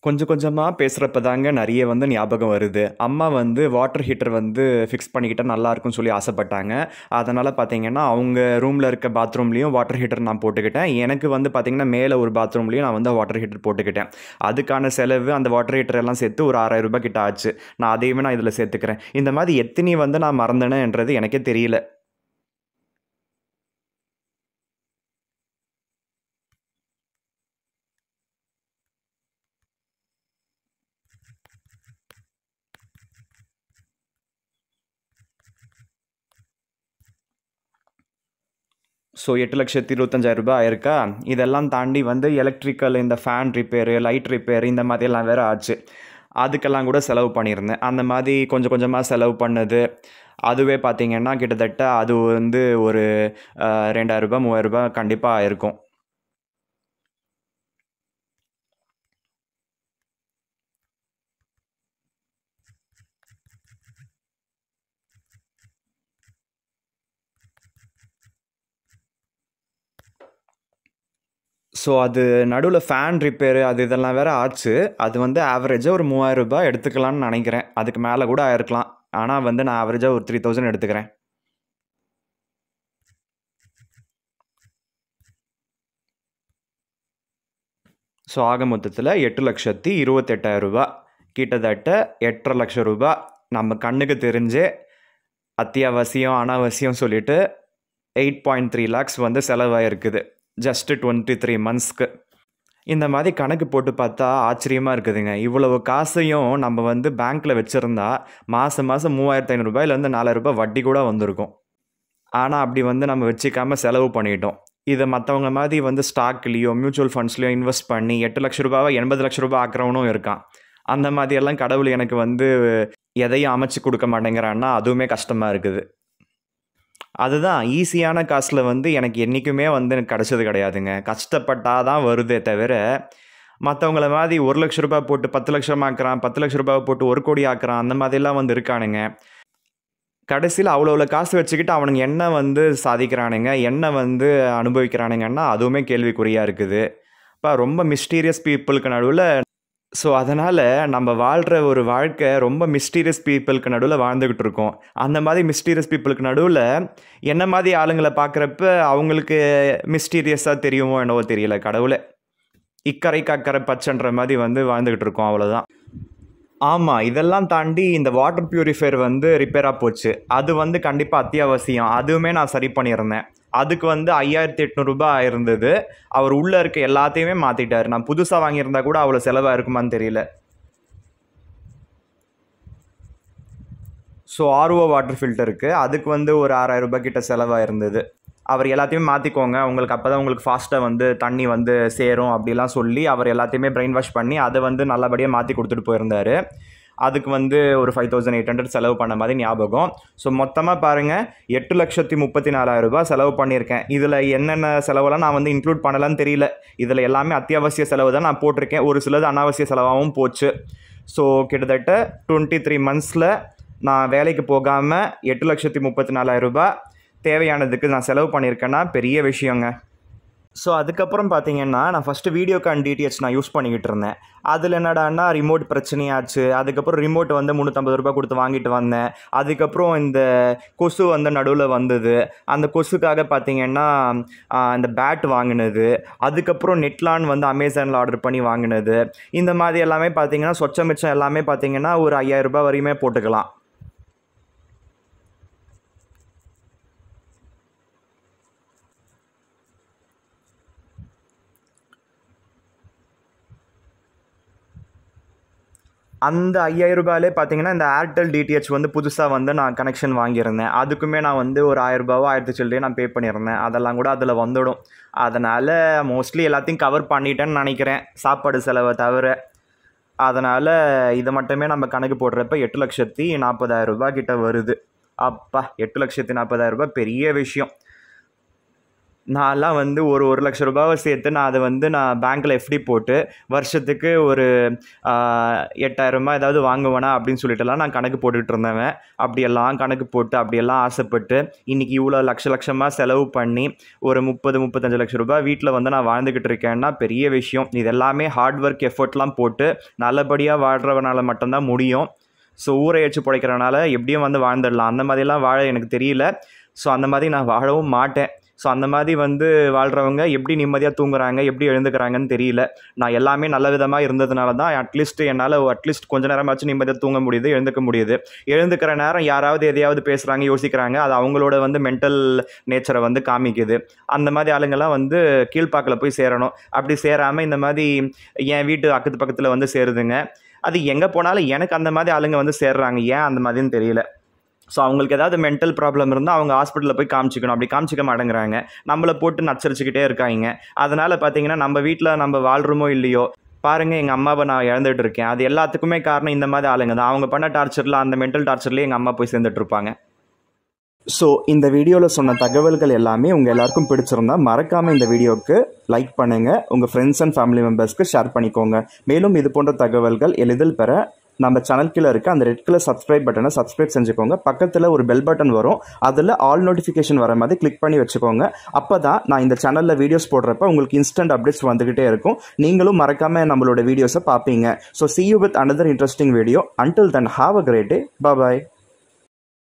கொஞ்சம் கொஞ்சமா பேசுறப்ப தாங்க நெறைய வந்து ஞாபகம் வருது. அம்மா வந்து வாட்டர் ஹீட்டர் வந்து ஃபிக்ஸ் பண்ணிக்கிட்டா நல்லாயிருக்கும்னு சொல்லி ஆசைப்பட்டாங்க. அதனால பார்த்தீங்கன்னா, அவங்க ரூம்ல இருக்க பாத்ரூம்லயும் வாட்டர் ஹீட்டர் நான் போட்டுக்கிட்டேன். எனக்கு வந்து பார்த்தீங்கன்னா, மேல ஒரு பாத்ரூம்லயும் நான் வந்து வாட்டர் ஹீட்டர் போட்டுக்கிட்டேன். அதுக்கான செலவு அந்த வாட்டர் ஹீட்டர் எல்லாம் சேர்த்து ஒரு ரூ. 6,000 கிட்ட ஆச்சு. நான் அதையுமே நான் இதில சேர்த்துக்கிறேன். இந்த மாரி எத்தினி வந்து நான் மறந்தேனேன்றது எனக்கே தெரியல. ஸோ ரூ. 8,25,000 ஆயிருக்கா? இதெல்லாம் தாண்டி வந்து எலக்ட்ரிக்கல் இந்த ஃபேன் ரிப்பேரு, லைட் ரிப்பேர் இந்த மாதிரியெல்லாம் வேற ஆச்சு. அதுக்கெல்லாம் கூட செலவு பண்ணியிருந்தேன். அந்த மாதிரி கொஞ்சம் கொஞ்சமா செலவு பண்ணது. அதுவே பார்த்தீங்கன்னா, கிட்டத்தட்ட அது வந்து ஒரு ரூ. 2,000 ரூ. 3,000 கண்டிப்பா ஆயிருக்கும். ஸோ ஸோ அது நடுவில் ஃபேன் ரிப்பேரு அது இதெல்லாம் வேறு ஆச்சு. அது வந்து ஆவரேஜாக ஒரு 3000 ரூபாய் எடுத்துக்கலான்னு நினைக்கிறேன். அதுக்கு மேலே கூட ஆயிருக்கலாம். ஆனால் வந்து நான் ஆவரேஜாக ஒரு 3000 எடுத்துக்கிறேன். ஸோ ஆக மொத்தத்தில் 8,28,000 ரூபாய், கிட்டத்தட்ட 8,50,000 லட்சம் ரூபாய் நம்ம கண்ணுக்கு தெரிஞ்சே அத்தியாவசியம் அனாவசியம் சொல்லிட்டு 8.3 lakhs வந்து செலவாயிருக்குது ஜஸ்ட்டு 23 monthsக்கு. இந்த மாதிரி கணக்கு போட்டு பார்த்தா ஆச்சரியமாக இருக்குதுங்க. இவ்வளவு காசையும் நம்ம வந்து பேங்க்கில் வச்சுருந்தா மாதம் 3,500 ரூபாயிலேருந்து 4,000 ரூபாய் வட்டி கூட வந்திருக்கும். ஆனால் அப்படி வந்து நம்ம வச்சுக்காமல் செலவு பண்ணிட்டோம். இதை மற்றவங்க மாதிரி வந்து ஸ்டாக்லேயோ மியூச்சுவல் ஃபண்ட்ஸ்லையோ இன்வெஸ்ட் பண்ணி 8 லட்ச ரூபாவை 80 லட்ச ரூபாய் ஆக்கிறவனும் இருக்கான். அந்த மாதிரியெல்லாம் கடவுள் எனக்கு வந்து எதையும் அமைச்சு கொடுக்க மாட்டேங்கிறான்னா அதுவுமே கஷ்டமாக இருக்குது. அதுதான் ஈஸியான காசில் வந்து எனக்கு என்றைக்குமே வந்து எனக்கு கிடச்சது கிடையாதுங்க. கஷ்டப்பட்டால் தான் வருதே தவிர மற்றவங்கள மாதிரி 1 லட்ச ரூபாய் போட்டு 10 லட்சம் ஆக்குறான், 10 லட்ச ரூபாய் போட்டு 1 கோடி ஆக்குறான், அந்த மாதிரிலாம் வந்து இருக்கானுங்க. கடைசியில் அவ்வளோ காசு வச்சுக்கிட்டு அவனுங்க என்ன வந்து சாதிக்கிறானுங்க, என்ன வந்து அனுபவிக்கிறானுங்கன்னா அதுவுமே கேள்விக்குறியாக இருக்குது. இப்போ ரொம்ப மிஸ்டீரியஸ் பீப்புளுக்கு நடுவில். ஸோ அதனால் நம்ம வாழ்கிற ஒரு வாழ்க்கை ரொம்ப மிஸ்டீரியஸ் பீப்புளுக்கு நடுவில் வாழ்ந்துக்கிட்டு இருக்கோம். அந்த மாதிரி மிஸ்டீரியஸ் பீப்புளுக்கு நடுவில் என்ன மாதிரி ஆளுங்களை பார்க்குறப்ப அவங்களுக்கு மிஸ்டீரியஸாக தெரியுமோ என்னவோ தெரியல. கடவுளை இக்கரைக்கு அக்கறை பச்சைன்ற மாதிரி வந்து வாழ்ந்துக்கிட்டு இருக்கோம், அவ்வளோதான். ஆமாம், இதெல்லாம் தாண்டி இந்த வாட்டர் பியூரிஃபையர் வந்து ரிப்பேராக போச்சு. அது வந்து கண்டிப்பாக அத்தியாவசியம். அதுவுமே நான் சரி பண்ணியிருந்தேன். அதுக்கு வந்து 5,800 ரூபாய் ஆயிருந்தது. அவர் உள்ளே இருக்க எல்லாத்தையுமே மாற்றிட்டார். நான் புதுசாக வாங்கியிருந்தா கூட அவ்வளோ செலவாக இருக்குமான்னு தெரியல. ஸோ ஆர்ஓ வாட்டர் ஃபில்டருக்கு அதுக்கு வந்து ஒரு 6,000 ரூபாய் கிட்ட செலவாக இருந்தது. அவர் எல்லாத்தையுமே மாற்றிக்கோங்க, உங்களுக்கு அப்போ தான் உங்களுக்கு ஃபாஸ்ட்டாக வந்து தண்ணி வந்து சேரும் அப்படிலாம் சொல்லி அவர் எல்லாத்தையுமே பிரெயின் வாஷ் பண்ணி அதை வந்து நல்லபடியாக மாற்றி கொடுத்துட்டு போயிருந்தார். அதுக்கு வந்து ஒரு 5,800 செலவு பண்ண மாதிரி ஞாபகம். ஸோ மொத்தமாக பாருங்கள் 8,34,000 ரூபாய் செலவு பண்ணியிருக்கேன். இதில் என்னென்ன செலவெல்லாம் நான் வந்து இன்க்ளூட் பண்ணலான்னு தெரியல. இதில் எல்லாமே அத்தியாவசிய செலவு தான் நான் போட்டிருக்கேன். ஒரு சிலது அனாவசிய செலவாகவும் போச்சு. ஸோ கிட்டத்தட்ட 23 monthsல நான் வேலைக்கு போகாமல் 8,34,000 ரூபாய் தேவையானதுக்கு நான் செலவு பண்ணியிருக்கேன்னா பெரிய விஷயங்க. ஸோ அதுக்கப்புறம் பார்த்தீங்கன்னா நான் ஃபஸ்ட்டு வீடியோகான் டிடிஹெச் நான் யூஸ் பண்ணிக்கிட்டு இருந்தேன். அதில் என்னடான்னா ரிமோட் பிரச்சனையாச்சு. அதுக்கப்புறம் ரிமோட் வந்து 350 ரூபாய் கொடுத்து வாங்கிட்டு வந்தேன். அதுக்கப்புறம் இந்த கொசு வந்து நடுவில் வந்தது. அந்த கொசுக்காக பார்த்தீங்கன்னா இந்த பேட் வாங்கினது. அதுக்கப்புறம் நெட்லான் வந்து அமேசானில் ஆர்டர் பண்ணி வாங்கினது. இந்த மாதிரி எல்லாமே பார்த்தீங்கன்னா சொச்சம் மிச்சம் எல்லாமே பார்த்தீங்கன்னா ஒரு 5,000 ரூபாய் வரையுமே போட்டுக்கலாம். அந்த 5,000 ரூபாயிலே பார்த்தீங்கன்னா இந்த ஏர்டெல் டிடிஹெச் வந்து புதுசாக வந்து நான் கனெக்ஷன் வாங்கியிருந்தேன். அதுக்குமே நான் வந்து ஒரு 1,000 ரூபாவோ 1000 சில்லறையோ நான் பே பண்ணியிருந்தேன். அதெல்லாம் கூட அதில் வந்துடும். அதனால் மோஸ்ட்லி எல்லாத்தையும் கவர் பண்ணிட்டேன்னு நினைக்கிறேன், சாப்பாடு செலவை தவிர. அதனால் இதை மட்டுமே நம்ம கணக்கு போடுறப்ப 8,40,000 ரூபாய் கிட்ட வருது. அப்பா, 8,40,000 ரூபாய் பெரிய விஷயம். நான்லாம் வந்து ஒரு 1 லட்ச ரூபாவை சேர்த்து நான் அதை வந்து நான் பேங்க்கில் எஃப்டி போட்டு வருஷத்துக்கு ஒரு 8,000 ஏதாவது வாங்குவேனா அப்படின்னு சொல்லிட்டுலாம் நான் கணக்கு போட்டுக்கிட்டு இருந்தேன். அப்படியெல்லாம் கணக்கு போட்டு அப்படியெல்லாம் ஆசைப்பட்டு இன்றைக்கி இவ்வளோ லட்சமாக செலவு பண்ணி ஒரு 30-35 லட்ச ரூபாய் வீட்டில் வந்து நான் வாழ்ந்துக்கிட்டு இருக்கேன்னா பெரிய விஷயம். இது எல்லாமே ஹார்ட் ஒர்க் எஃபர்ட்லாம் போட்டு நல்லபடியாக வாழ்கிறவனால மட்டும்தான் முடியும். ஸோ ஊரை வச்சு பிழைக்கிறனால எப்படியும் வந்து வாழ்ந்துடலாம். அந்த மாதிரிலாம் வாழ எனக்கு தெரியல. ஸோ அந்த மாதிரி நான் வாழவும் மாட்டேன். ஸோ அந்த மாதிரி வந்து வாழ்கிறவங்க எப்படி நிம்மதியாக தூங்குறாங்க, எப்படி எழுந்துக்கிறாங்கன்னு தெரியல. நான் எல்லாமே நல்ல விதமாக இருந்ததுனால தான் அட்லீஸ்ட் கொஞ்ச நேரமாச்சும் நிம்மதியாக தூங்க முடியுது, எழுந்துக்க முடியுது. எழுந்துக்கிற நேரம் யாராவது எதையாவது பேசுகிறாங்க, யோசிக்கிறாங்க. அது அவங்களோட வந்து மென்டல் நேச்சரை வந்து காமிக்குது. அந்த மாதிரி ஆளுங்கள்லாம் வந்து கீழ்ப்பாக்கில் போய் சேரணும். அப்படி சேராமல் இந்த மாதிரி என் வீட்டு அக்கத்து பக்கத்தில் வந்து சேருதுங்க. அது எங்கே போனாலும் எனக்கு அந்த மாதிரி ஆளுங்க வந்து சேர்றாங்க. ஏன் அந்த மாதிரின்னு தெரியல. ஸோ அவங்களுக்கு ஏதாவது மென்டல் ப்ராப்ளம் இருந்தால் அவங்க ஹாஸ்பிட்டலில் போய் காமிச்சிக்கணும். அப்படி காமிச்சிக்க மாட்டேங்கிறாங்க, நம்மளை போட்டு நச்சரிச்சுக்கிட்டே இருக்காங்க. அதனால் பார்த்தீங்கன்னா நம்ம வீட்டில் நம்ம வாழ்கிறோமோ இல்லையோ, பாருங்கள் எங்கள் அம்மாவை நான் இழந்துட்டு இருக்கேன். அது எல்லாத்துக்குமே காரணம் இந்த மாதிரி ஆளுங்க தான். அவங்க பண்ண டார்ச்சரில், அந்த மென்டல் டார்ச்சர்லேயே எங்கள் அம்மா போய் சேர்ந்துட்டு இருப்பாங்க. ஸோ இந்த வீடியோவில் சொன்ன தகவல்கள் எல்லாமே உங்கள் எல்லாருக்கும் பிடிச்சிருந்தா மறக்காமல் இந்த வீடியோவுக்கு லைக் பண்ணுங்கள். உங்கள் ஃப்ரெண்ட்ஸ் அண்ட் ஃபேமிலி மெம்பர்ஸ்க்கு ஷேர் பண்ணிக்கோங்க. மேலும் இது போன்ற தகவல்கள் எளிதில் பெற நம்ம சேனல் கீழே இருக்க அந்த ரெட் கலர் சப்ஸ்கிரைப் பட்டனை சப்ஸ்கிரைப் செஞ்சுக்கோங்க. பக்கத்தில் ஒரு பெல் பட்டன் வரும், அதில் ஆல் நோட்டிஃபிகேஷன் வர மாதிரி கிளிக் பண்ணி வச்சுக்கோங்க. அப்போ தான் நான் இந்த சேனலில் வீடியோஸ் போடுறப்ப உங்களுக்கு இன்ஸ்டன்ட் அப்டேட்ஸ் வந்துகிட்டே இருக்கும். நீங்களும் மறக்காமல் நம்மளோட வீடியோஸை பார்ப்பீங்க. So see you with another interesting video. Until then, have a great day. Bye bye.